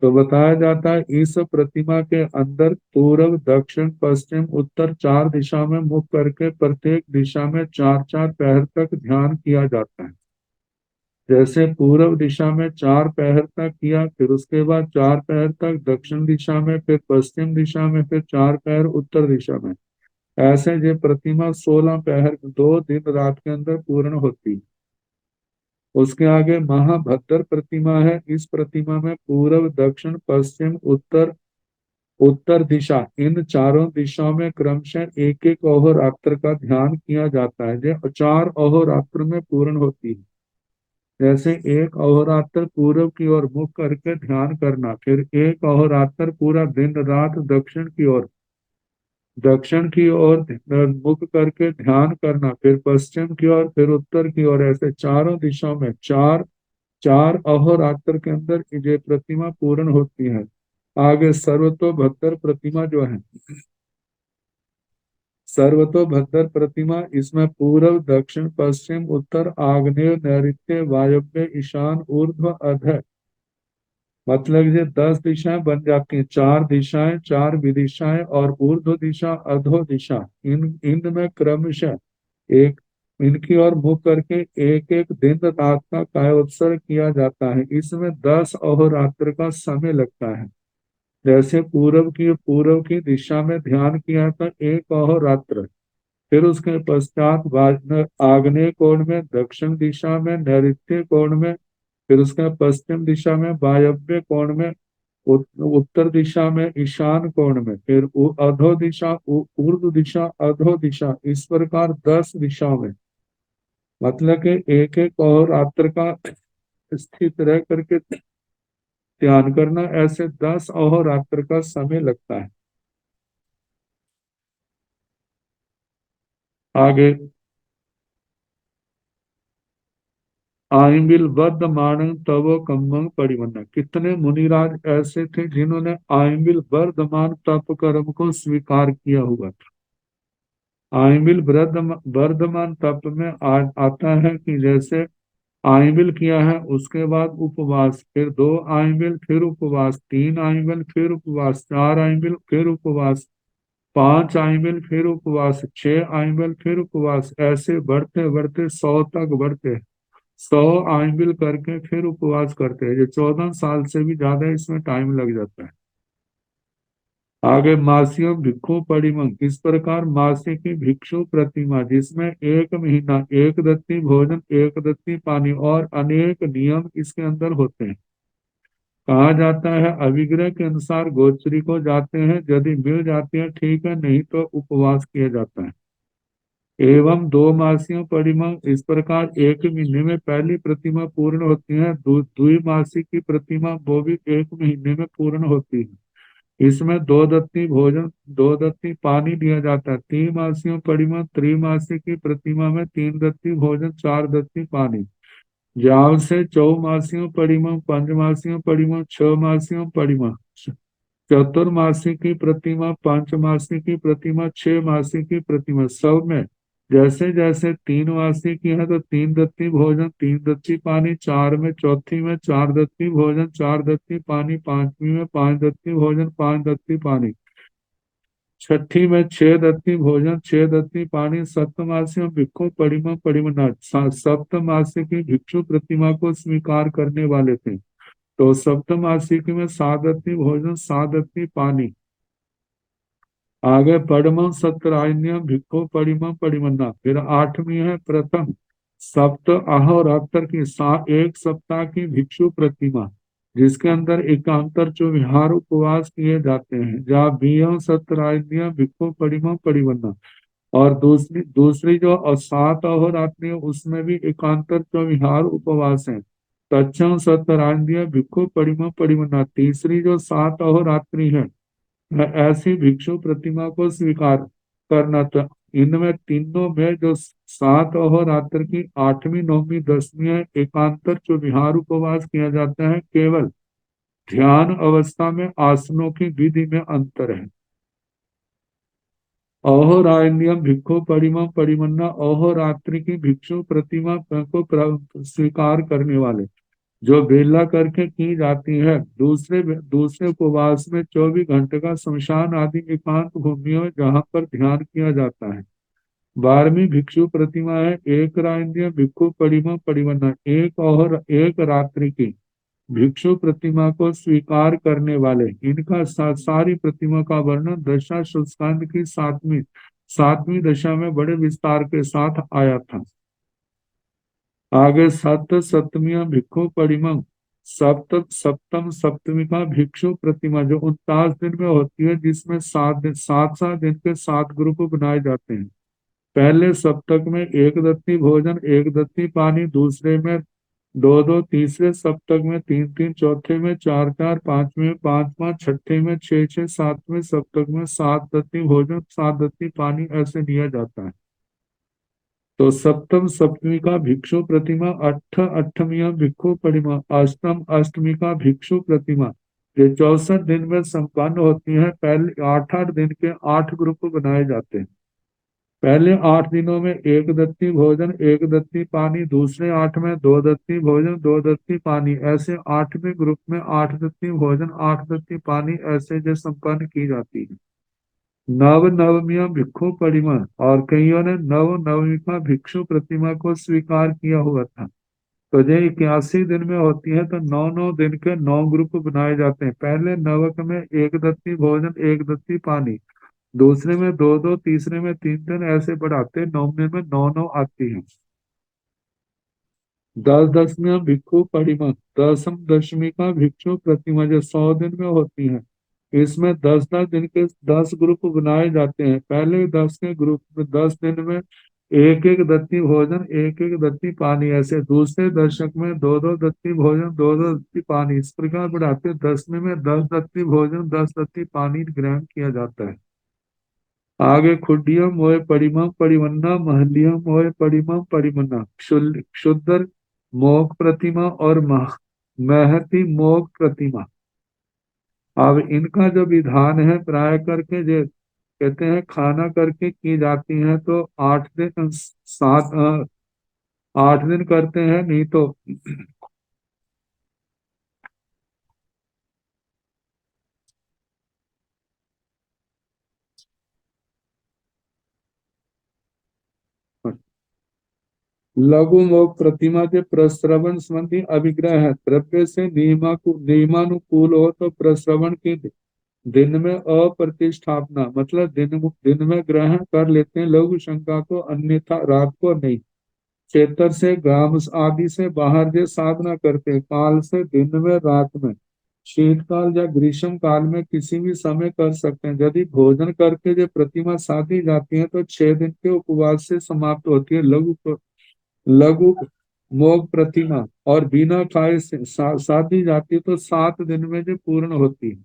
तो बताया जाता है इस प्रतिमा के अंदर पूर्व, दक्षिण, पश्चिम, उत्तर चार दिशा में मुख करके प्रत्येक दिशा में चार चार पैर तक ध्यान किया जाता है। जैसे पूर्व दिशा में चार पैर तक किया, फिर उसके बाद चार पैर तक दक्षिण दिशा में, फिर पश्चिम दिशा में, फिर चार पैर उत्तर दिशा में। ऐसे ये प्रतिमा 16 पैर 2 दिन रात के अंदर पूर्ण होती है। उसके आगे महाभद्र प्रतिमा है। इस प्रतिमा में पूर्व, दक्षिण, पश्चिम, उत्तर, उत्तर दिशा, इन चारों दिशाओं में क्रमशः एक एक अहोरात्र का ध्यान किया जाता है। जो चार अहोरात्र में पूर्ण होती है। जैसे एक अहोरात्र पूर्व की ओर मुख करके ध्यान करना, फिर एक अहोरात्र पूरा दिन रात दक्षिण की ओर मुख करके ध्यान करना, फिर पश्चिम की ओर, फिर उत्तर की ओर, ऐसे चारों दिशाओं में चार चार अहोरात्र के अंदर ये प्रतिमा पूर्ण होती है। आगे सर्वतोभद्र प्रतिमा जो है, सर्वतोभद्र प्रतिमा, इसमें पूर्व, दक्षिण, पश्चिम, उत्तर, आग्नेय, नैऋत्य, वायव्य, ईशान, ऊर्ध्व, अध, मतलब ये 10 दिशाएं बन जाती हैं। चार दिशाएं, चार विदिशाएं और ऊर्ध्व दिशा, अधो दिशा, इन इनमें क्रमशः एक इनकी ओर मुख करके एक एक दिन रात का कायोत्सर्ग किया जाता है। इसमें 10 अहोरात्र का समय लगता है। जैसे पूर्व की दिशा में ध्यान किया था, एक अहोरात्र। फिर उसके पश्चात आग्नेय कोण में, दक्षिण दिशा में, नैऋत्य कोण में, फिर उसके पश्चिम दिशा में, वायव्य कोण में, उत्तर दिशा में, ईशान कोण में, फिर अधो दिशा, ऊर्ध्व दिशा, अधो दिशा, इस प्रकार 10 दिशाओं में। मतलब कि एक एक और रात्र का स्थित रह करके ध्यान करना, ऐसे 10 अहोरात्र का समय लगता है। आगे आइबिल बद्ध मानंग तवो कम्मंग परिवन्न। कितने मुनिराज ऐसे थे जिन्होंने आइबिल वर्धमान तप कर्म को स्वीकार किया हुआ था। आइबिल वर्धमान तप में आता है कि जैसे आइबिल किया है, उसके बाद उपवास, फिर दो आइबिल, फिर उपवास, तीन आइबिल, फिर उपवास, चार आइबिल, फिर उपवास, पांच आइबिल, फिर उपवास, छह आइबिल, फिर उपवास, ऐसे बढ़ते बढ़ते 100 तक बढ़ते हैं। 100 आइबिल करके फिर उपवास करते हैं। ये 14 साल से भी ज्यादा इसमें टाइम लग जाता है। आगे मासियों भिक्षु परिमंग, इस प्रकार मासी की भिक्षु प्रतिमा जिसमें एक महीना, एक दत्ती भोजन, एक दत्ती पानी और अनेक नियम इसके अंदर होते हैं। कहा जाता है अभिग्रह के अनुसार गोचरी को जाते हैं, यदि मिल जाती है ठीक है, नहीं तो उपवास किया जाता है। एवं दो मासियों परिमंग, इस प्रकार एक महीने में पहली प्रतिमा पूर्ण होती है, द्विमासी की प्रतिमा वो भी एक महीने में पूर्ण होती है। इसमें दो दत्ती भोजन, दो दत्ती पानी दिया जाता है। तीन मासियों परिमंग, त्रिमासी की प्रतिमा में तीन दत्ती भोजन, चार दत्ती पानी। जाव से चौमासियों परिमंग, पंचमासियों परिमंग, छह मासियों परिमंग, चतुर्मासी की प्रतिमा, पांचमासी की प्रतिमा, छह मासी की प्रतिमा, सब में जैसे जैसे तीन मासी की है तो तीन दत्ती भोजन, तीन दत्ती पानी, चार में चौथी में चार दत्ती भोजन, चार दत्ती पानी, पांचवी में पांच दत्ती भोजन, पांच दत्ती पानी, छठी में छह दत्ती भोजन, छह दत्ती पानी। सप्तमासी में भिक्षु परिमा परिमनाथ, सप्तमासी की भिक्षु प्रतिमा को स्वीकार करने वाले थे, तो सप्तमासी में सात दत्ती भोजन, सात दत्ती पानी। आगे पड़मम सत्तरायण्य भिक्खु परिमम परिमन्ना, फिर आठवीं है प्रथम सप्त अहोरात्र की एक सप्ताह की भिक्षु प्रतिमा जिसके अंदर एकांतर जो विहार उपवास किए जाते हैं, जहाँ बीयम सत्तरायण्य भिक्खु परिमम परिमन्ना। और दूसरी दूसरी जो सात अहोरात्रि है उसमें भी एकांतर जो विहार उपवास है, तक्षण सत्तरायण्य भिक्खु परिमम परिमन्ना। तीसरी जो सात अहोरात्रि है ऐसी भिक्षु प्रतिमा को स्वीकार करना था। इनमें तीनों में जो सात अहोरात्र की आठवीं, नौवीं, दसवीं है, एकांतर जो विहार उपवास किया जाता है, केवल ध्यान अवस्था में आसनों की विधि में अंतर है। अहोरान्यम भिक्षु परिमा परिमन्ना, अहोरात्रि की भिक्षु प्रतिमा को स्वीकार करने वाले जो बेला करके की जाती है। दूसरे दूसरे उपवास में 24 घंटे का शमशान आदि एकांत भूमियों में जहाँ पर ध्यान किया जाता है। 12वीं भिक्षु प्रतिमा है एक रान्य भिक्षु परिमा परिवना, एक और एक रात्रि की भिक्षु प्रतिमा को स्वीकार करने वाले। इनका सारी प्रतिमा का वर्णन दशा स्कंद की सातवीं सातवीं दशा में बड़े विस्तार के साथ आया था। आगे सप्तमी भिक्षु परिमं, सप्तम सप्तमी का भिक्षु प्रतिमा जो 49 दिन में होती है, जिसमें 7 दिन 7 7 दिन के 7 ग्रुप बनाए जाते हैं। पहले सप्तक में एक दत्ती भोजन, एक दत्ती पानी, दूसरे में दो दो, तीसरे सप्तक में तीन तीन, चौथे में चार चार, पांचवें में पांच पांच, छठे में छह छह, सातवें सप्तक में सात दत्ती भोजन, सात दत्ती पानी ऐसे दिया जाता है। तो सप्तम सप्तमी का भिक्षु प्रतिमा, अष्टमी भिक्षु प्रतिमा, अष्टम अष्टमी का भिक्षु प्रतिमा ये 64 दिन में संपन्न होती है। पहले 8 8 दिन के 8 ग्रुप बनाए जाते हैं। पहले 8 दिनों में एक दत्ती भोजन, एक दत्ती पानी, दूसरे 8 में दो दत्ती भोजन, दो दत्ती पानी, ऐसे 8वें ग्रुप में 8 दत्ती भोजन, 8 दत्ती पानी ऐसे जो संपन्न की जाती है। नव नवमिया भिक्षु परिमा, और कईयों ने नव नवमी का भिक्षु प्रतिमा को स्वीकार किया हुआ था। तो ये 81 दिन में होती है, तो 9 9 दिन के 9 ग्रुप बनाए जाते हैं। पहले नवक में एक दत्ती भोजन, एक दत्ती पानी, दूसरे में दो दो, तीसरे में तीन तीन, ऐसे बढ़ाते 9वें में 9 9 आती है। 10 10 भिक्षु परिमा, दसम दशमी का भिक्षु प्रतिमा जो 100 दिन में होती है, इसमें 10 10 दिन के 10 ग्रुप बनाए जाते हैं। पहले 10 के ग्रुप में 10 दिन में एक एक दत्ती भोजन, एक एक दत्ती पानी, ऐसे दूसरे दशक में दो दो दत्ती भोजन, दो दो दत्ती पानी, इस प्रकार बढ़ाते 10वें में 10 दत्ती भोजन, 10 दत्ती पानी ग्रहण किया जाता है। आगे खुडिया मोय परिमम परिमन्ना, महलिया मोय परिमम परिमन्ना, क्षुद्र मोक प्रतिमा और महती मोक प्रतिमा। अब इनका जो विधान है प्राय करके जो कहते हैं खाना करके की जाती है, तो 8 दिन 8 दिन करते हैं, नहीं तो लघु मोक प्रतिमा के प्रश्रवण संबंधी अभिग्रह है। द्रव्य से नियमानुकूल हो तो प्रश्रवण की दिन में अप्रतिष्ठापना मतलब दिन में ग्रहण कर लेते हैं लघु शंका को, अन्यथा रात को नहीं। क्षेत्र से ग्राम आदि से बाहर जो साधना करते हैं, काल से दिन में रात में, शीतकाल या ग्रीष्म काल में किसी भी समय कर सकते हैं। यदि भोजन करके जो प्रतिमा साधी जाती है तो 6 दिन के उपवास से समाप्त होती है लघु मोग प्रतिमा, और बिना खाए से साधी जाती है तो 7 दिन में जो पूर्ण होती है।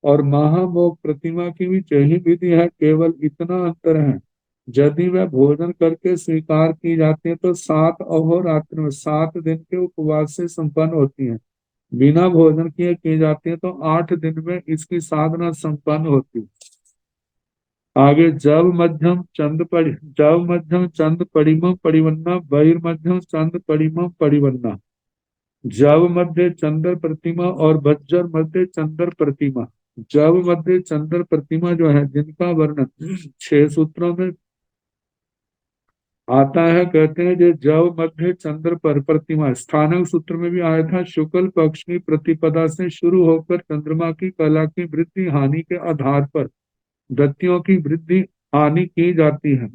और महामोग प्रतिमा की भी यही विधि है, केवल इतना अंतर है, यदि वह भोजन करके स्वीकार की जाती है तो 7 अहोरात्र में 7 दिन के उपवास से संपन्न होती है। बिना भोजन किए की जाती है तो 8 दिन में इसकी साधना संपन्न होती है। आगे जव मध्यम चंद परिमम परिवन्ना बहिर्मध्यम चंद परिमम परिवन्ना। जव मध्य चंद्र प्रतिमा और बज्जर मध्य चंद्र प्रतिमा। जव मध्य चंद्र प्रतिमा जो है, जिनका वर्णन 6 सूत्रों में आता है, कहते हैं जो जव मध्य चंद्र पर प्रतिमा स्थानक सूत्र में भी आया था। शुक्ल पक्ष की प्रतिपदा से शुरू होकर चंद्रमा की कला की वृद्धि हानि के आधार पर दत्तियों की वृद्धि हानि की जाती है।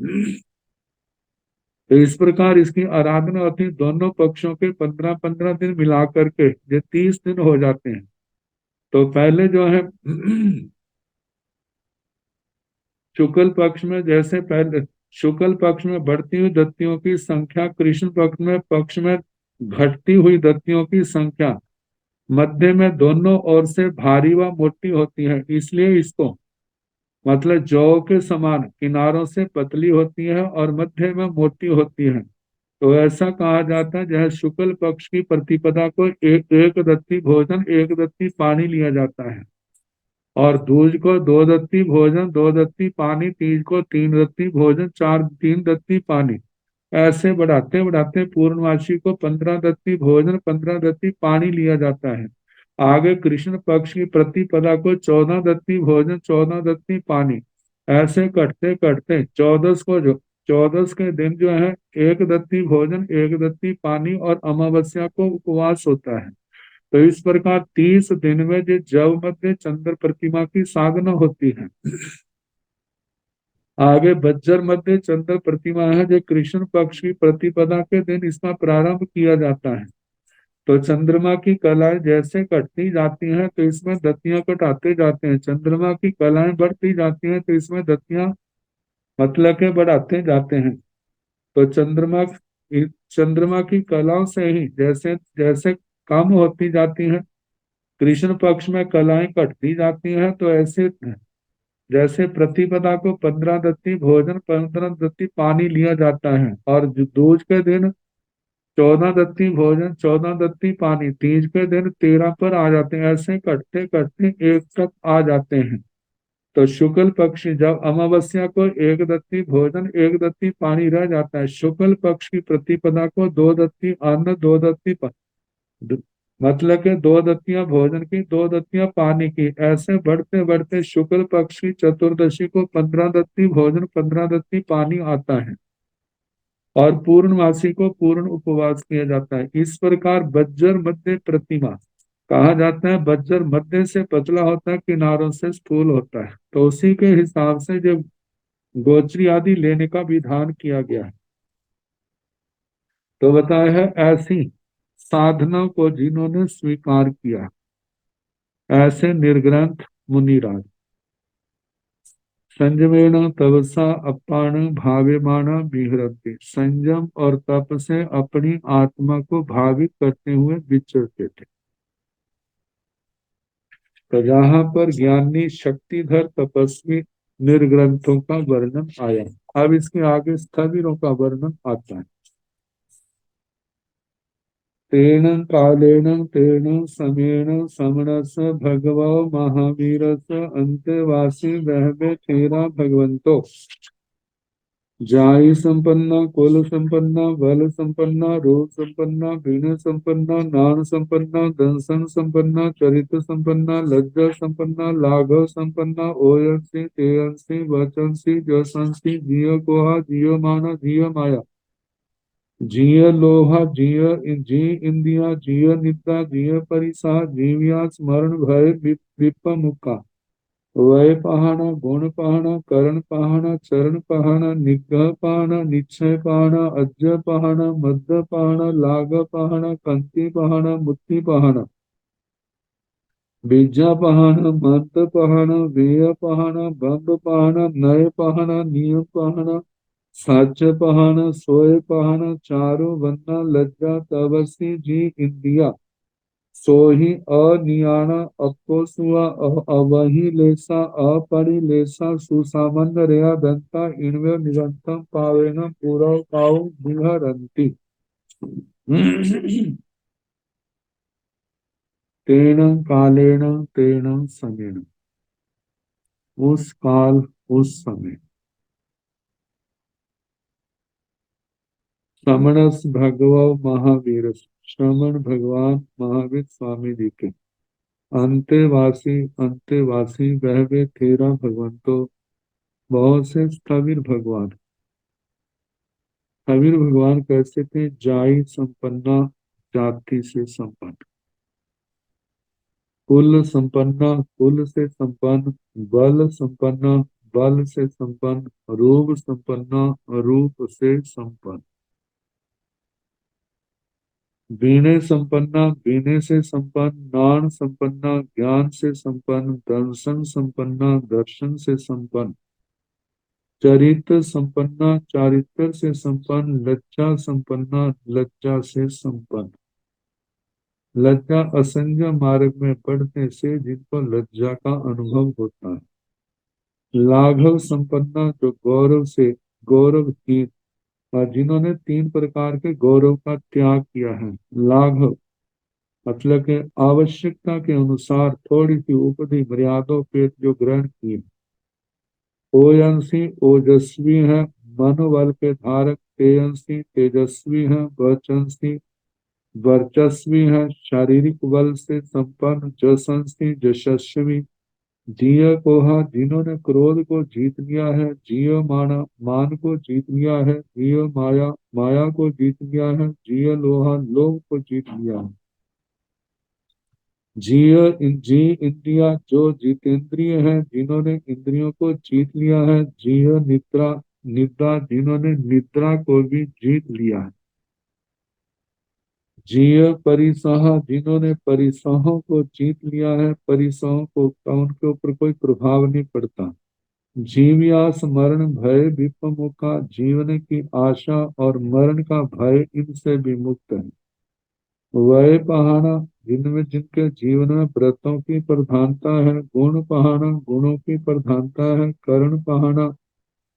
तो इस प्रकार इसकी आराधना होती है। दोनों पक्षों के 15-15 दिन मिला करके ये 30 दिन हो जाते हैं। तो पहले जो है शुक्ल पक्ष में, जैसे पहले शुक्ल पक्ष में बढ़ती हुई दत्तियों की संख्या, कृष्ण पक्ष में घटती हुई दत्तियों की संख्या, मध्य में दोनों ओर से भारी व मोटी होती है, इसलिए इसको मतलब जौ के समान किनारों से पतली होती है और मध्य में मोटी होती है। तो ऐसा कहा जाता है, जैसे शुक्ल पक्ष की प्रतिपदा को एक दत्ती भोजन 1 दत्ती पानी लिया जाता है, और दूज को 2 दत्ती भोजन 2 दत्ती पानी, तीज को 3 दत्ती भोजन 3 दत्ती पानी, ऐसे बढ़ाते बढ़ाते पूर्णमासी को 15 दत्ती भोजन 15 दत्ती पानी लिया जाता है। आगे कृष्ण पक्ष की प्रतिपदा को 14 दत्ती भोजन 14 दत्ती पानी, ऐसे कटते कटते चौदस के दिन जो है 1 दत्ती भोजन 1 दत्ती पानी और अमावस्या को उपवास होता है। तो इस प्रकार 30 दिन में जो जव मध्य चंद्र प्रतिमा की साधना होती है। आगे बज्जर मध्य चंद्र प्रतिमा है, जो कृष्ण पक्ष की प्रतिपदा के दिन इसका प्रारंभ किया जाता है। तो चंद्रमा की कलाएं जैसे कटती जाती हैं तो इसमें दत्तियां कटाते जाते हैं, चंद्रमा की कलाएं बढ़ती जाती हैं तो इसमें दत्तियां मतलब के बढ़ाते जाते हैं। तो चंद्रमा की कलाओं से ही जैसे जैसे कम होती जाती है, कृष्ण पक्ष में कलाएं कटती जाती हैं, तो ऐसे जैसे प्रतिपदा को 15 दत्ती भोजन 15 दत्ती पानी लिया जाता है, और दूज के दिन 14 दत्ती भोजन 14 दत्ती पानी, तीज के दिन 13 पर आ जाते हैं, ऐसे कटते कटते एक तक आ जाते हैं। तो शुक्ल पक्ष जब अमावस्या को 1 दत्ती भोजन 1 दत्ती पानी रह जाता है, शुक्ल पक्ष की प्रतिपदा को 2 दत्ती अन्न 2 दत्ती मतलब के 2 दत्तियां भोजन की 2 दत्तियां पानी की, ऐसे बढ़ते बढ़ते शुक्ल पक्ष की चतुर्दशी को 15 दत्ती भोजन 15 दत्ती पानी आता है, और पूर्णमासी को पूर्ण उपवास किया जाता है। इस प्रकार बज्जर मध्य प्रतिमा कहा जाता है। बज्जर मध्य से पतला होता है, किनारों से स्थूल होता है। तो उसी के हिसाब से जब गोचरी आदि लेने का विधान किया गया है। तो बताया है ऐसी साधना को जिन्होंने स्वीकार किया, ऐसे निर्ग्रंथ मुनिराज संयमेन तपसा अपान भाव्यमाना विहरते, संयम और तप से अपनी आत्मा को भावित करते हुए विचरते थे। तो यहाँ पर ज्ञानी शक्तिधर तपस्वी निर्ग्रंथों का वर्णन आया। अब इसके आगे स्थविरों का वर्णन आता है। तेन कालेन तेन समेन समणस भगवो महावीरस अंत्यवासी बहवे तेरा भगवंतो, जाई संपन्ना कुल संपन्ना बल संपन्ना रूप संपन्ना गुण संपन्ना नाम संपन्ना दंसन संपन्ना चरित संपन्ना लज्जा संपन्ना लाघव संपन्ना ओयंसी तेयंसी वचंसी जसंसी जियो कोहा जियो माना जियो माया, जिय लोहा जी इंदिया जिय निद्रा जिय परिसा जीविया स्मरण भय विप मुक्का। वय पहाना, गुण पहाना, करण पहाना, चरण पहाना, निग्रह पहाना, निश्चय पहाना, अज्ञ पहाना, मध्य पहाना, लाग पहाना, कंति पहाना, मुक्ति पहाना, बीजा पहाना, मंत्र पहाना, वेय पहाना, बंब पहाना, नय पहाना, नियम पहाना, साच पहाना, सोय पहाना, चारु वन्ना, लज्जा तवसी जी इंदिया, सोही अनियाना, अको सुआ, अवही लेसा, अपरि लेसा, सुसामंद रेया दंता, इणवे निरंतम पावेन पूरव पाव विहरंती। तेन कालेन तेन समेन, उस काल उस समय। श्रमणस भगवो महावीर, श्रमण भगवान महावीर स्वामी जी के अंतेवासी वह वे 13 भगवंतों, बहुत से स्थविर भगवान। स्थविर भगवान कैसे थे? जाई संपन्ना, जाति से संपन्न, कुल संपन्ना, कुल से संपन्न, बल संपन्ना, बल से संपन्न, रूप संपन्ना, रूप से संपन्न, वीणे संपन्ना, वीणे से संपन्न, ज्ञान संपन्ना, ज्ञान से संपन्न, दर्शन संपन्ना, दर्शन से संपन्न, चरित्र संपन्ना, चारित्र से संपन्न, लज्जा संपन्ना, लज्जा से संपन्न। लज्जा असंग मार्ग में बढ़ने से जिनको लज्जा का अनुभव होता है। लाघव संपन्ना, जो गौरव से गौरवहीन, और जिन्होंने 3 प्रकार के गौरव का त्याग किया है। लाघव मतलब के आवश्यकता के अनुसार थोड़ी सी उपरी मर्यादों पे जो ग्रहण किए। ओयंसी ओजस्वी है, मनोबल के धारक। तेजस्वी तेजस्वी है, वचनसी वर्चस्वी है, शारीरिक बल से संपन्न। जशंसी यशस्वी, जिय कोहा, जिन्होंने क्रोध को जीत लिया है। जिय माना, मान को जीत लिया है। जिय माया, माया को जीत लिया है। जिय लोहा, लोभ को जीत लिया है। जी इंद्रिया, जो जितेंद्रिय है, जिन्होंने इंद्रियों को जीत लिया है। जिय निद्रा, निद्रा जिन्होंने निद्रा को भी जीत लिया है। जिय परिसह, जिन्होंने परिसहों को जीत लिया है। परिसहों को का उनके ऊपर कोई प्रभाव नहीं पड़ता। जीव्यास, मरण भय विपमुखा, जीवन की आशा और मरण का भय इनसे भी मुक्त है। वय पहाना, जिनमें जिनके जीवन में व्रतों की प्रधानता है। गुण पहाना, गुणों की प्रधानता है। कर्ण पहाना,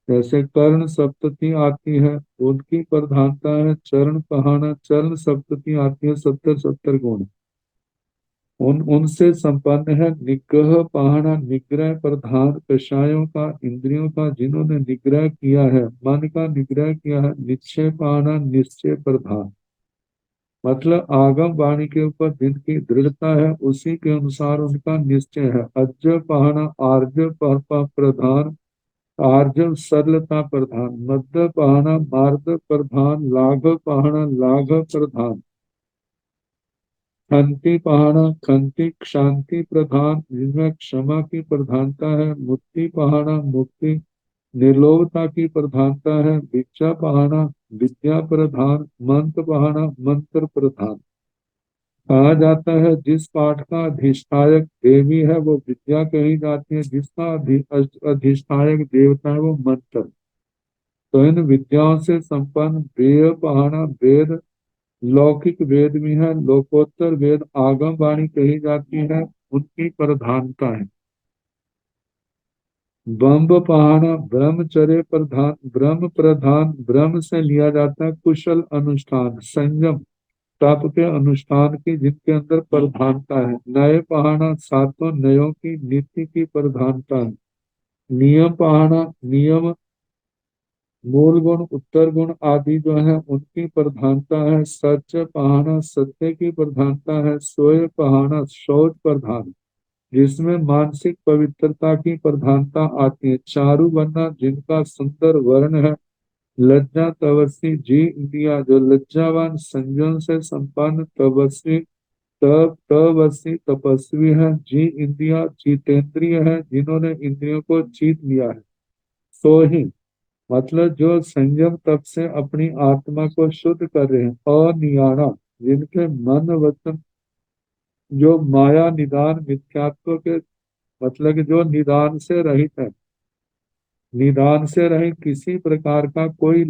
जैसे कर्ण सप्तती आती है उनकी प्रधानता है। चरण पहाना, चरण सप्तती आती है 70 गुण, उनसे संपन्न है। निग्रह पहाना, निग्रह प्रधान कषायों का, इंद्रियों का, जिन्होंने निग्रह किया है, मन का निग्रह किया है। निश्चय पहाना, निश्चय प्रधान मतलब आगम वाणी के ऊपर जिनकी दृढ़ता है उसी के अनुसार उनका निश्चय है। अज्ञ पहाना, आर्य प्रधान, आर्जव सरलता प्रधान। मध्य पहाना, मार्ग प्रधान। लाघ पहाना, लाघ प्रधान। खंति पहाना, खंति शांति प्रधान, जिनमें क्षमा की प्रधानता है। मुक्ति पहाना, मुक्ति निर्लोभता की प्रधानता है। विद्या पहाना, विद्या प्रधान। मंत्र पहाना, मंत्र प्रधान। कहा जाता है जिस पाठ का अधिष्ठायक देवी है वो विद्या कही जाती है, जिसका अधिष्ठायक देवता है वो मंत्र। तो इन विद्याओं से संपन्न वेद पहाना, वेद लौकिक वेद भी है। लोकोत्तर वेद आगम वाणी कही जाती है, उनकी प्रधानता है। बम्ब पहाना, ब्रह्मचर्य प्रधान, ब्रह्म प्रधान। ब्रह्म से लिया जाता है कुशल अनुष्ठान, संयम, तप के अनुष्ठान की जिनके अंदर प्रधानता है। नए पहाना, 7 नयों की नीति की प्रधानता है। नियम पहाना, नियम मूल गुण उत्तर गुण आदि जो है उनकी प्रधानता है। सत्य पहाना, सत्य की प्रधानता है। सोय पहाना, शौच प्रधान, जिसमें मानसिक पवित्रता की प्रधानता आती है। चारु बनना, जिनका सुंदर वर्ण है। लज्जा तपस्वी जी इंद्रिया, जो लज्जावान, संयम से संपन्न, तपस्वी तब तपस्वी तपस्वी है, जी इंद्रिया जितेंद्रिय है, जिन्होंने इंद्रियों को जीत लिया है। सो ही मतलब जो संयम तप से अपनी आत्मा को शुद्ध कर रहे हैं। अनियारा जिनके मन वचन जो माया निदान मिथ्यात्व के मतलब कि जो निदान से रहित है, निदान से रहित किसी प्रकार का कोई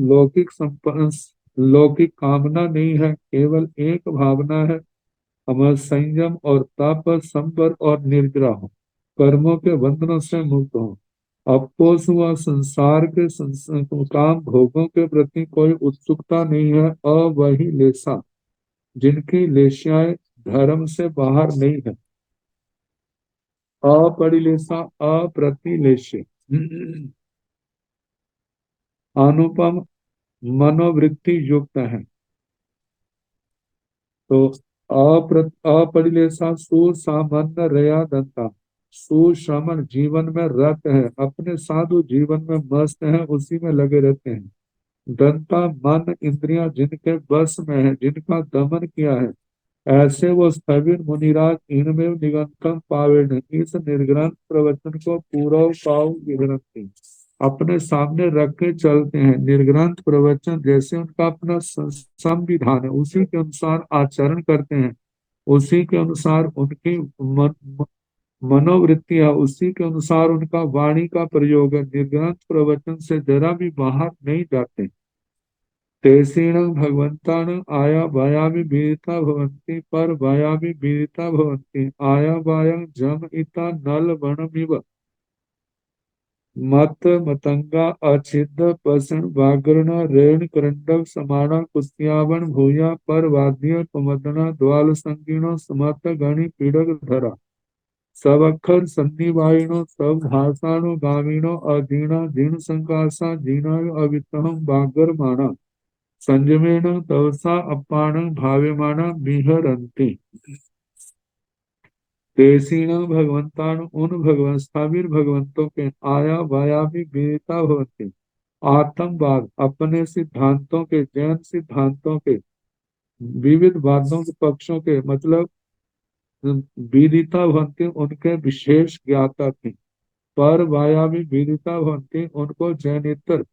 लौकिक कामना नहीं है, केवल एक भावना है, हमारा संयम और तप संबर और निर्ग्रह हो, कर्मों के बंधनों से मुक्त हो, अपोस व संसार के काम भोगों के प्रति कोई उत्सुकता नहीं है, वही लेसा जिनकी लेशियाएं धर्म से बाहर नहीं है, अपरिलेसा अप्रतिलेशी अनुपम मनोवृत्ति युक्त है। तो अपरिलेसा सुसामान्य रया दंता सुश्रमण जीवन में रत है, अपने साधु जीवन में मस्त है, उसी में लगे रहते हैं। दंता मन इंद्रियां जिनके बस में है, जिनका दमन किया है, ऐसे वो स्थविर मुनिराज इनमें निरंतर पावे नहीं। इस निर्ग्रंथ प्रवचन को पूरा पाऊ विग्रंथि अपने सामने रख के चलते हैं। निर्ग्रंथ प्रवचन जैसे उनका अपना संविधान है, उसी के अनुसार आचरण करते हैं, उसी के अनुसार उनकी मनोवृत्तियां, उसी के अनुसार उनका वाणी का प्रयोग है। निर्ग्रंथ प्रवचन से जरा भी बाहर नहीं जाते। तेसीण भगवंतान आया वायामि बीरता भवन्ति पर वायामि बीरता भवन्ति आया वायं जम इता नल वनमिव मत मतंगा अछिद्ध पसन वागर्ण रेण करंडक समाना कुस्त्यावन भूया पर वाद्य पमदना द्वाल संकीर्णो समत गणि पीड़क धरा सब अक्षर संधि वायिनो सब भाषाणो गामिनो अधीना जीर्ण संकासा जीना अवितहम वागर माना संयमेन तवसा अपान भाव्यमाना विहरन्ति। तेसीण भगवंतान उन भगवान स्थावीर भगवंतों के आया वाया भी वीरता भवती आत्मवाद अपने सिद्धांतों के जैन सिद्धांतों के विविध वादों के पक्षों के मतलब विदिता भवंती उनके विशेष ज्ञाता थी। पर वायामी विदिता भवंती उनको जैनेतर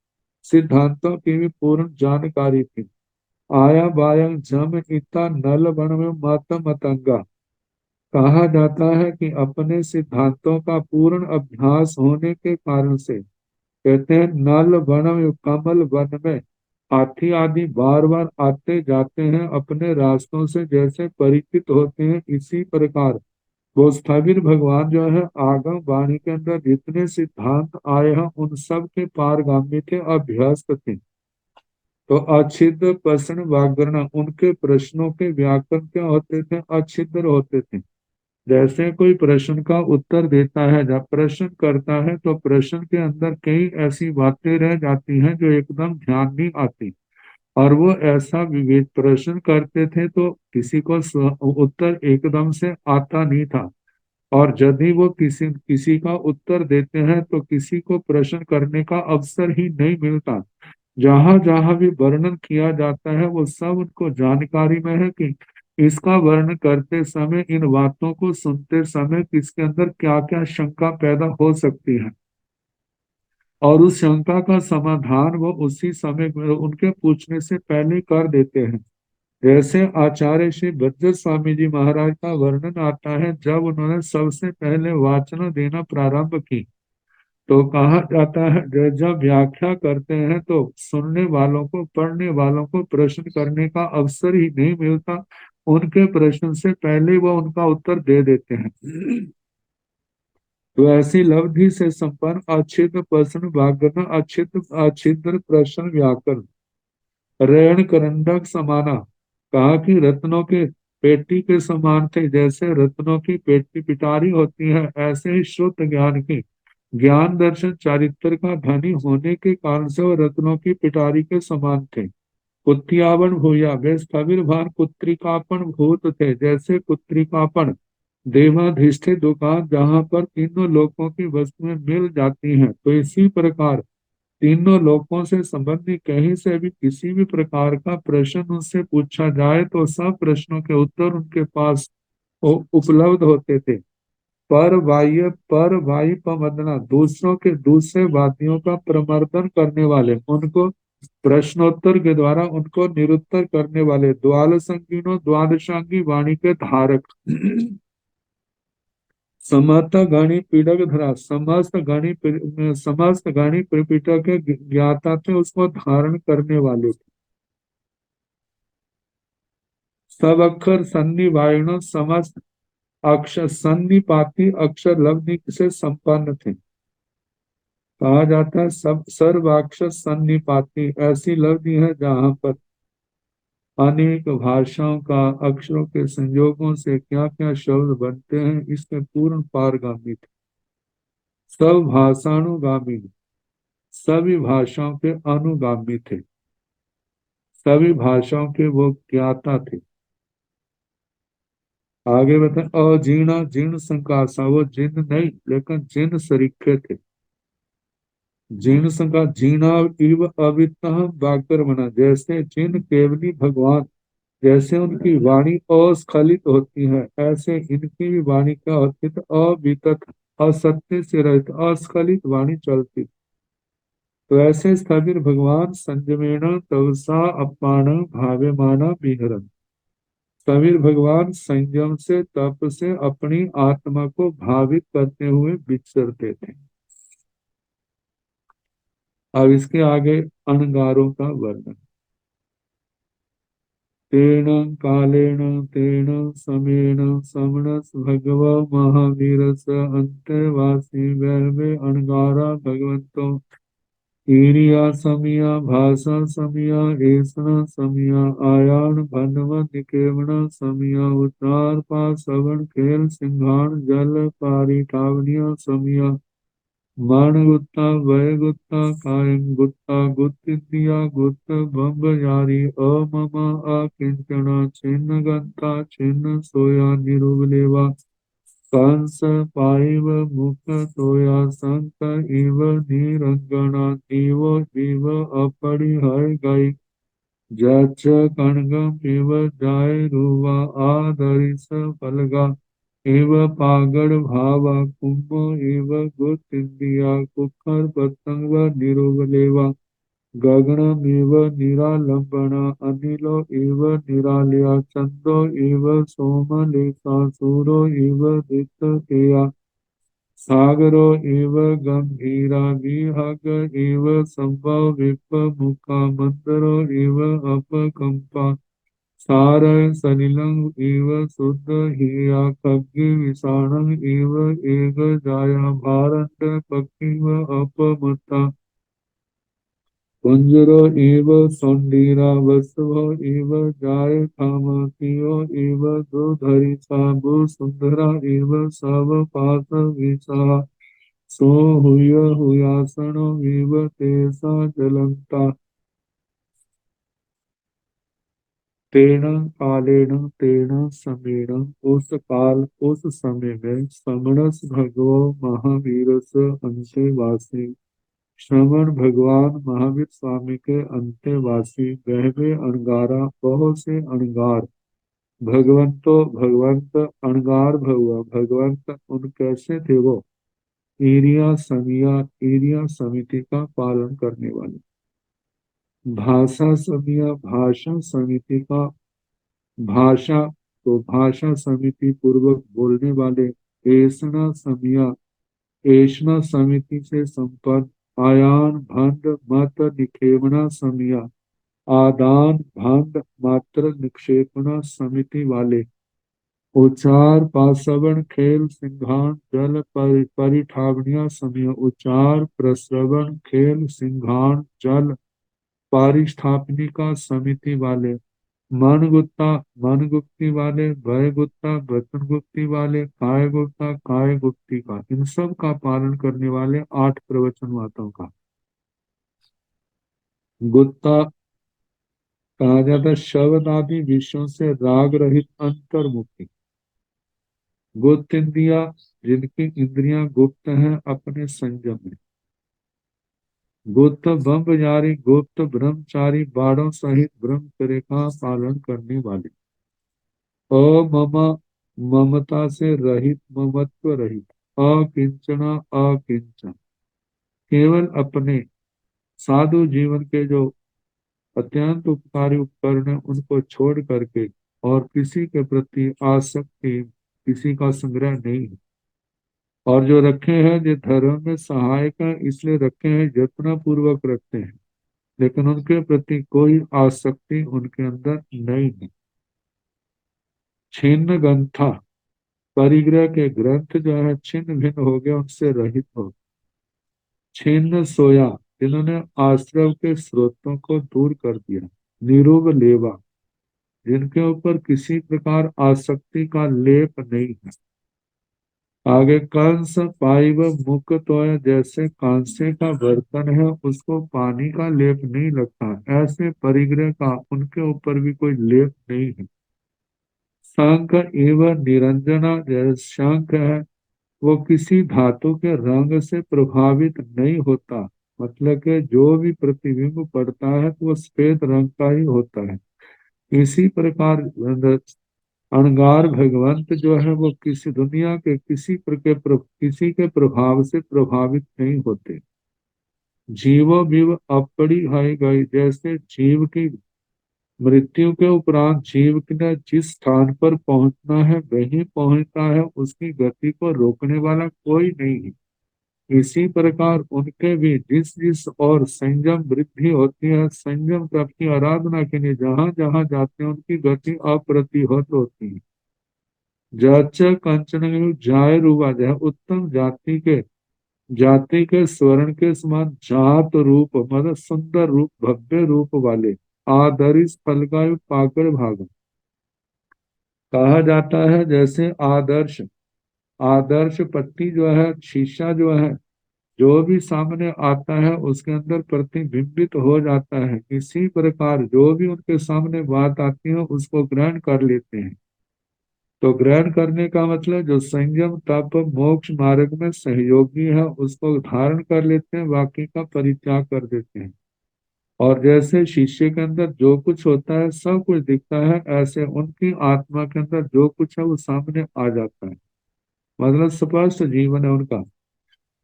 सिद्धांतों की भी पूर्ण जानकारी थी। आया बायं जम इता नल वन में मत मतंगा कहा जाता है कि अपने सिद्धांतों का पूर्ण अभ्यास होने के कारण से कहते हैं नल वन में कमल वन में हाथी आदि बार बार आते जाते हैं, अपने रास्तों से जैसे परिचित होते हैं, इसी प्रकार वो स्थविर भगवान जो है आगम वाणी के अंदर जितने सिद्धांत आए हैं उन सब के पारगामी थे, अभ्यस्त थे। तो अच्छिद्र प्रश्न व्याकरण उनके प्रश्नों के व्याकरण क्या होते थे, अच्छिद्र होते थे। जैसे कोई प्रश्न का उत्तर देता है, जब प्रश्न करता है तो प्रश्न के अंदर कई ऐसी बातें रह जाती हैं जो एकदम ध्यान नहीं आती, और वो ऐसा विवेक प्रश्न करते थे तो किसी को उत्तर एकदम से आता नहीं था। और यदि वो किसी किसी का उत्तर देते हैं तो किसी को प्रश्न करने का अवसर ही नहीं मिलता। जहां जहां भी वर्णन किया जाता है वो सब उनको जानकारी में है कि इसका वर्णन करते समय इन बातों को सुनते समय किसके अंदर क्या क्या शंका पैदा हो सकती है, और उस शंका का समाधान वो उसी समय उनके पूछने से पहले कर देते हैं। जैसे आचार्य श्री बज्जत स्वामी जी महाराज का वर्णन आता है, जब उन्होंने सबसे पहले वाचन देना प्रारंभ की तो कहा जाता है जब व्याख्या करते हैं तो सुनने वालों को पढ़ने वालों को प्रश्न करने का अवसर ही नहीं मिलता, उनके प्रश्न से पहले वो उनका उत्तर दे देते हैं। तो ऐसी लब्धि से संपन्न अच्छिद्र प्रश्न वाग्न अच्छिद्र प्रश्न व्याकरण रेण करंडक समाना कहा कि रत्नों के पेटी के समान थे। जैसे रत्नों की पेटी पिटारी होती है, ऐसे ही शुद्ध ज्ञान की ज्ञान दर्शन चारित्र का धनी होने के कारण से वो रत्नों की पिटारी के समान थे। कुत्तियावन भूया वे स्थविर भान कुत्रिकापन भूत थे। जैसे कुत्रिकापन देवाधिष्ठित दुकान जहाँ पर तीनों लोकों की वस्तुएं मिल जाती हैं, तो इसी प्रकार तीनों लोकों से संबंधित कहीं से भी किसी भी प्रकार का प्रश्न उनसे पूछा जाए तो सब प्रश्नों के उत्तर उनके पास उपलब्ध होते थे। पर वायु पमदना, दूसरों के दूसरे वादियों का प्रमर्दन करने वाले, उनको प्रश्नोत्तर के द्वारा उनको निरुत्तर करने वाले, द्वाल संगीनो द्वादशांगी वाणी के धारक, समस्त गणी पीड़क धरा, समस्त गणी त्रिपिटक के ज्ञाता थे, उसको धारण करने वाले थे। सब अक्षर सन्नि वायु, समस्त अक्षर सन्निपाती अक्षर लब्धि से संपन्न थे। कहा जाता है सब सर्वाक्षर सन्निपाती, ऐसी लब्धि है जहां पर अनेक भाषाओं का अक्षरों के संयोगों से क्या क्या शब्द बनते हैं, इसमें पूर्ण पारगामी थे। सब भाषानुगामी, सभी भाषाओं के अनुगामी थे, सभी भाषाओं के वो ज्ञाता थे। आगे बताए अजीर्ण जीर्ण संकासा, वो जिन नहीं लेकिन जिन सरीखे थे। जीर्ण संका जीर्णा इव अवित्तः वाक्यर बना, जैसे जिन केवली भगवान, जैसे उनकी वाणी अस्खलित होती है, ऐसे इनकी भी वाणी क्या होती थी, अवितत, असत्य से रहित अस्खलित वाणी चलती। तो ऐसे स्थविर भगवान संयमेन तवसा अपान भाव्यमाना विहरन, स्थविर भगवान संयम से तप से अपनी आत्मा को भावित करते हुए विचरते थे। अब इसके आगे अणगारों का वर्णन। तेन कालेन तेन समेन समणस भगव महावीरस अंत्यवासी वैवे अणगारा भगवंतो ईरिया समिया भाषा समिया ऐसना समिया आयान भनव निकेवण समिया उतार पा सवण खेल सिंघाण जल पारी ठावनिया समिया मान गुत्ता वय गुत्ता कायम गुत्ता गुत्त इंद्रिया गुत्त बम्ब यारी अमम अकिंचन छिन्न गंता छिन्न सोया निरुबलेवा कंस पाइव मुख सोया संक इव निरंगना नीव जीव अपरिहर गई जच कणगम इव जाय रुवा आदरिस फलगा एव पागड़ भावा कुंभ एव गोतिंदिया कुखर पतंग निरोगलेवा गगनमेव निरालंबना अनिलो एव निरालया चंदो एव सोमलेखा सूरो एव दित्तेया सागरो एव गंभीरा विहग एव संभव विप मुखा मंदरो एव अपकंपा सारय सलिलं इव शुद्ध हिया खग्गे विषाणं इव एग जाया भारत पक्षिव अपमता कुंजरो इव सौंडीरा वसव इव जाय कामतियो इव दुधरि साबु सुंदरा इव सब पास विषा सो हुय हुयासनो इव तेसा जलंता तेन कालेन तेन समेन, उस काल उस समय में समणस भगवो महावीरस अंतेवासी, श्रवण भगवान महावीर स्वामी के अंतेवासी वहवे अणगारा, बहुत से अणगार भगवंतो भगवंत अणगार भगवा भगवंत, उन कैसे थे वो, ईरिया समिया ईरिया समिति का पालन करने वाले, भाषा समिया भाषा समिति का, भाषा तो भाषा समिति पूर्वक बोलने वाले, ऐसना समिया ऐसना समिति से संपन्न, आयान भंड मत निखेवना समिया, आदान भंड मात्र निक्षेपणा समिति वाले, उचार पासवण खेल सिंघान जल परिठावनिया समिया, उचार प्रश्रवण खेल सिंघान जल पारिष्ठापनी का समिति वाले, मन गुप्ता मन गुप्ती वाले, भय गुप्ता वचन गुप्ती वाले, काय गुप्ता काय गुप्ती का, इन सब का पालन करने वाले 8 प्रवचन माताओं का। गुप्ता कहा जाता है शब्द आदि विषयों से राग रहित अंतर्मुखी। गुप्त इंद्रिया, जिनकी इंद्रियां गुप्त हैं अपने संयम में। गुप्त ब्रह्मचारी, गुप्त ब्रह्मचारी बाणों सहित ब्रह्मचर्य का पालन करने वाले। अ मम ममता से रहित, ममत्व रहित, अकिंचना अकिंचन, केवल अपने साधु जीवन के जो अत्यंत उपकारी उपकरण है उनको छोड़ करके और किसी के प्रति आसक्ति, किसी का संग्रह नहीं है। और जो रखे हैं जो धर्म में सहायक है इसलिए रखे हैं, यत्न पूर्वक रखते हैं, लेकिन उनके प्रति कोई आसक्ति उनके अंदर नहीं है। छिन्न ग्रंथा, परिग्रह के ग्रंथ जो है छिन्न भिन्न हो गया, उनसे रहित हो। छिन्न सोया, जिन्होंने आश्रव के स्रोतों को दूर कर दिया। निरुग लेवा, जिनके ऊपर किसी प्रकार आसक्ति का लेप नहीं है। आगे कंस पाइब मुख तोय, जैसे कांसे का बर्तन है उसको पानी का लेप नहीं लगता, ऐसे परिग्रह का उनके ऊपर भी कोई लेप नहीं है। शंख एवं निरंजना, जैसे शंख है वो किसी धातु के रंग से प्रभावित नहीं होता, मतलब कि जो भी प्रतिबिंब पड़ता है तो वो श्वेत रंग का ही होता है। इसी प्रकार अणगार भगवंत जो है वो किसी दुनिया के किसी के प्रभाव से प्रभावित नहीं होते। जीवो विव अपड़ी हाई गई, जैसे जीव की मृत्यु के उपरांत जीव ने जिस स्थान पर पहुंचना है वहीं पहुंचता है, उसकी गति को रोकने वाला कोई नहीं है। इसी प्रकार उनके भी जिस जिस और संयम वृद्धि होती है, संयम तप की आराधना के लिए जहां जहां जाते हैं उनकी गति अप्रतिहत होती है। जाच कंचन जाय रुवा, जय उत्तम जाति के स्वर्ण के समान जात रूप, मतलब सुंदर रूप, भव्य रूप वाले आदरिस फलगायु पाकड़ भाग, कहा जाता है। जैसे आदर्श, आदर्श पट्टी जो है, शीशा जो है, जो भी सामने आता है उसके अंदर प्रतिबिंबित हो जाता है। इसी प्रकार जो भी उनके सामने बात आती है उसको ग्रहण कर लेते हैं। तो ग्रहण करने का मतलब जो संयम तप मोक्ष मार्ग में सहयोगी है उसको धारण कर लेते हैं, बाकी का परित्याग कर देते हैं। और जैसे शीशे के अंदर जो कुछ होता है सब कुछ दिखता है, ऐसे उनकी आत्मा के अंदर जो कुछ है वो सामने आ जाता है, मतलब स्पष्ट जीवन है उनका।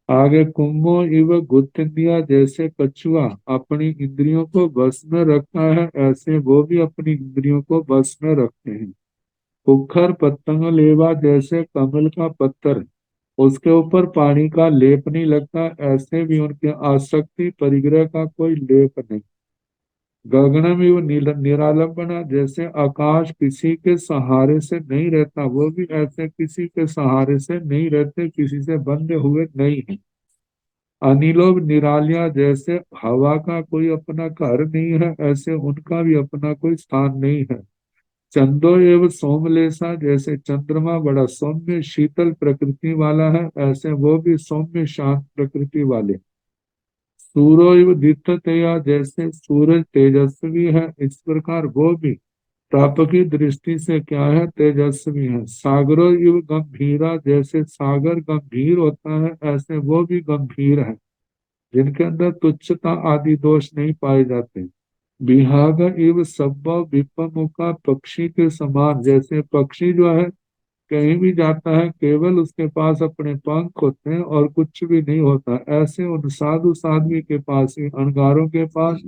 आगे कुंभो इव गुत्थिया, जैसे कछुआ अपनी इंद्रियों को बस में रखता है ऐसे वो भी अपनी इंद्रियों को बस में रखते हैं। पुखर पतंग लेवा, जैसे कमल का पत्थर उसके ऊपर पानी का लेप नहीं लगता, ऐसे भी उनके आसक्ति परिग्रह का कोई लेप नहीं। गगनम एवं निरालंबना, जैसे आकाश किसी के सहारे से नहीं रहता, वो भी ऐसे किसी के सहारे से नहीं रहते, किसी से बंधे हुए नहीं है। अनिलोभ निरालिया, जैसे हवा का कोई अपना घर नहीं है ऐसे उनका भी अपना कोई स्थान नहीं है। चंदो एवं सोमलेसा, जैसे चंद्रमा बड़ा सौम्य शीतल प्रकृति वाला है ऐसे वो भी सौम्य शांत प्रकृति वाले। सूर्यो एवं दीप्तया, जैसे सूरज तेजस्वी है इस प्रकार वो भी ताप की दृष्टि से क्या है, तेजस्वी है। सागरो एवं गंभीरा, जैसे सागर गंभीर होता है ऐसे वो भी गंभीर है, जिनके अंदर तुच्छता आदि दोष नहीं पाए जाते। विहाग इव सब्ब विपमुखा, पक्षी के समान, जैसे पक्षी जो है कहीं भी जाता है केवल उसके पास अपने पंख होते हैं और कुछ भी नहीं होता, ऐसे उन साधु साध्वी के पास ही अणगारों के पास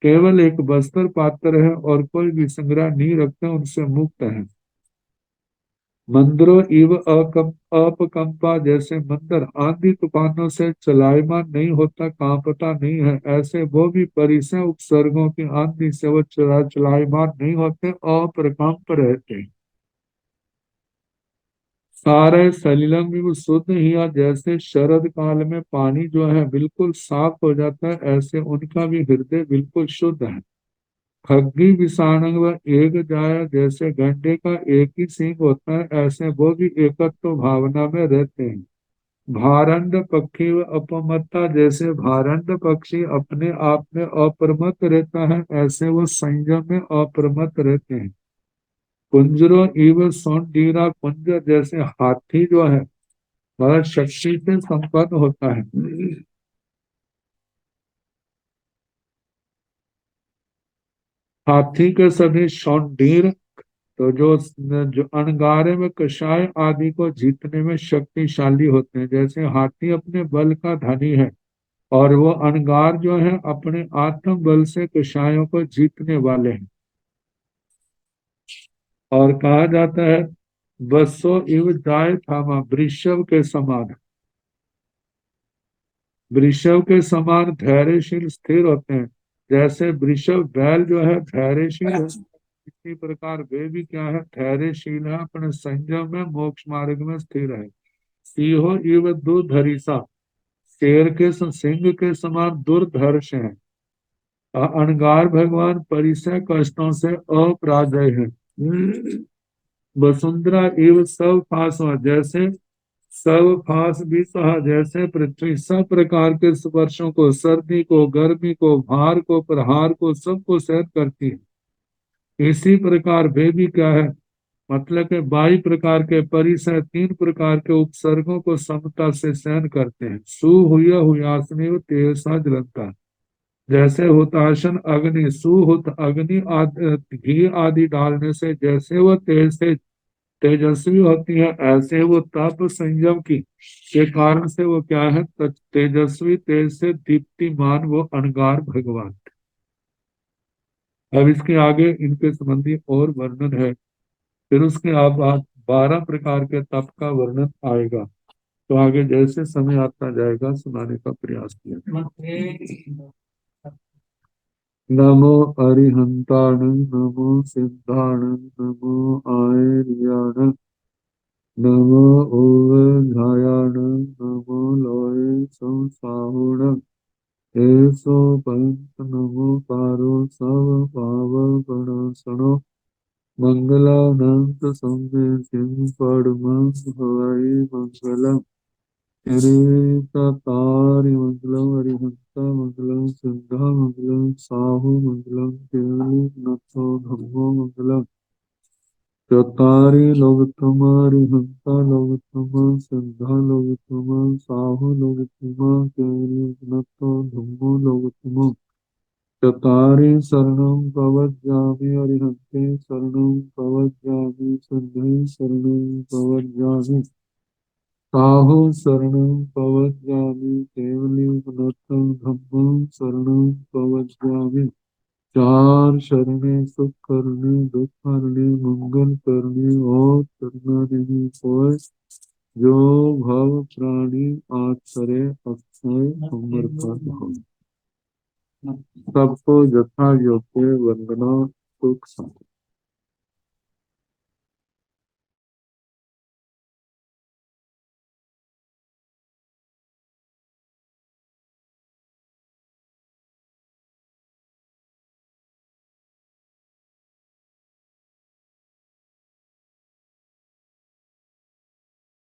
केवल एक बस्तर पात्र है और कोई भी संग्रह नहीं रखते, उनसे मुक्त है। मंदिरों इव अपकंपा, जैसे मंदिर आंधी तूफानों से चलायमान नहीं होता, कांपता नहीं है, ऐसे वो भी परिसर उपसर्गों की आंधी से वो चलायमान नहीं होते, अप्रकंप रहते हैं। सारे सलिलम भी वो शुद्ध ही है, जैसे शरद काल में पानी जो है बिल्कुल साफ हो जाता है ऐसे उनका भी हृदय बिल्कुल शुद्ध है। खग्गी विषाणु व एक जाया, जैसे गंडे का एक ही सींग होता है ऐसे वो भी एकत्व भावना में रहते हैं। भारंड पक्षी व अपमत्ता, जैसे भारंड पक्षी अपने आप में अप्रमत्त रहता है ऐसे वो संयम में अप्रमत्त रहते हैं। कुंजरो इव सोंडीरा, कुंजर जैसे हाथी जो है बहुत शक्ति से संपन्न होता है। हाथी के सभी शौंडीर तो जो अणगारे में कषाय आदि को जीतने में शक्तिशाली होते हैं, जैसे हाथी अपने बल का धनी है और वो अणगार जो है अपने आत्म बल से कषायों को जीतने वाले हैं। और कहा जाता है बसो इव जाय थामा, वृषभ के समान, वृषभ के समान धैर्यशील स्थिर होते हैं। जैसे वृषभ बैल जो है धैर्यशील है, इसी प्रकार वे भी क्या है, धैर्यशील है, अपने संयम में मोक्ष मार्ग में स्थिर है। सिंहो इव दुर्धरिसा, शेर के सिंह के समान दुर्धर्ष है। अणगार भगवान परिसय कष्टों से अपराजय है। वसुंधरा एवं सब फासवा, जैसे सब फास भी सहा, जैसे पृथ्वी सब प्रकार के स्पर्शों को, सर्दी को, गर्मी को, भार को, प्रहार को, सबको सहन करती है। इसी प्रकार वे भी क्या है, मतलब के 22 प्रकार के परिसर, 3 प्रकार के उपसर्गों को समता से सहन करते हैं। सु हुआ हुआसने तेजसा जलता, जैसे हुताशन अग्नि, सुहुत अग्नि घी आदि डालने से जैसे वो तेज से तेजस्वी होती है, ऐसे वो तप संयम की के कारण से वो क्या है, तेजस्वी तेज से दीप्तिमान वो अणगार भगवान। अब इसके आगे इनके संबंधी और वर्णन है, फिर उसके आप 12 प्रकार के तप का वर्णन आएगा। तो आगे जैसे समय आता जाएगा सुनाने का प्रयास किया। नमो अरिहंताण, नमो सिद्धाण, नमो आयर्याण, नमो ओवधायाण, नमो लोये संसाहुण, एसो पंत नमो पारो सब पाव गणसणो, मंगलानंत संगे सिंह पद्म हवाई मंगलम, तारी मंगलम, अरिहंता मंगलम, सिद्धा मंगलम, साहु मंगलम, केवली नथो धम्मो मंगलम, चतारी लोकतमा, अरिहंता लोकतमा, सिद्धा लोकतमा, साहु लोकतमा, केवली नथो धम्मो लोकतमो, चतारी शरणं प्रवज्जामि, अरिहन्ते शरणं प्रवज्जामि, सिद्धे शरणं प्रवज्जामि, साहु शरणं प्रवज्जामि, केवली नथं धम्मं शरणं प्रवज्जामि। चार शरणे सुख करने, दुख हरने, मंगल करने और करना नहीं कोय, जो भव प्राणी आचरे अक्षय अमर पद हो। सबको यथा योग्य वंदना सुख शांति।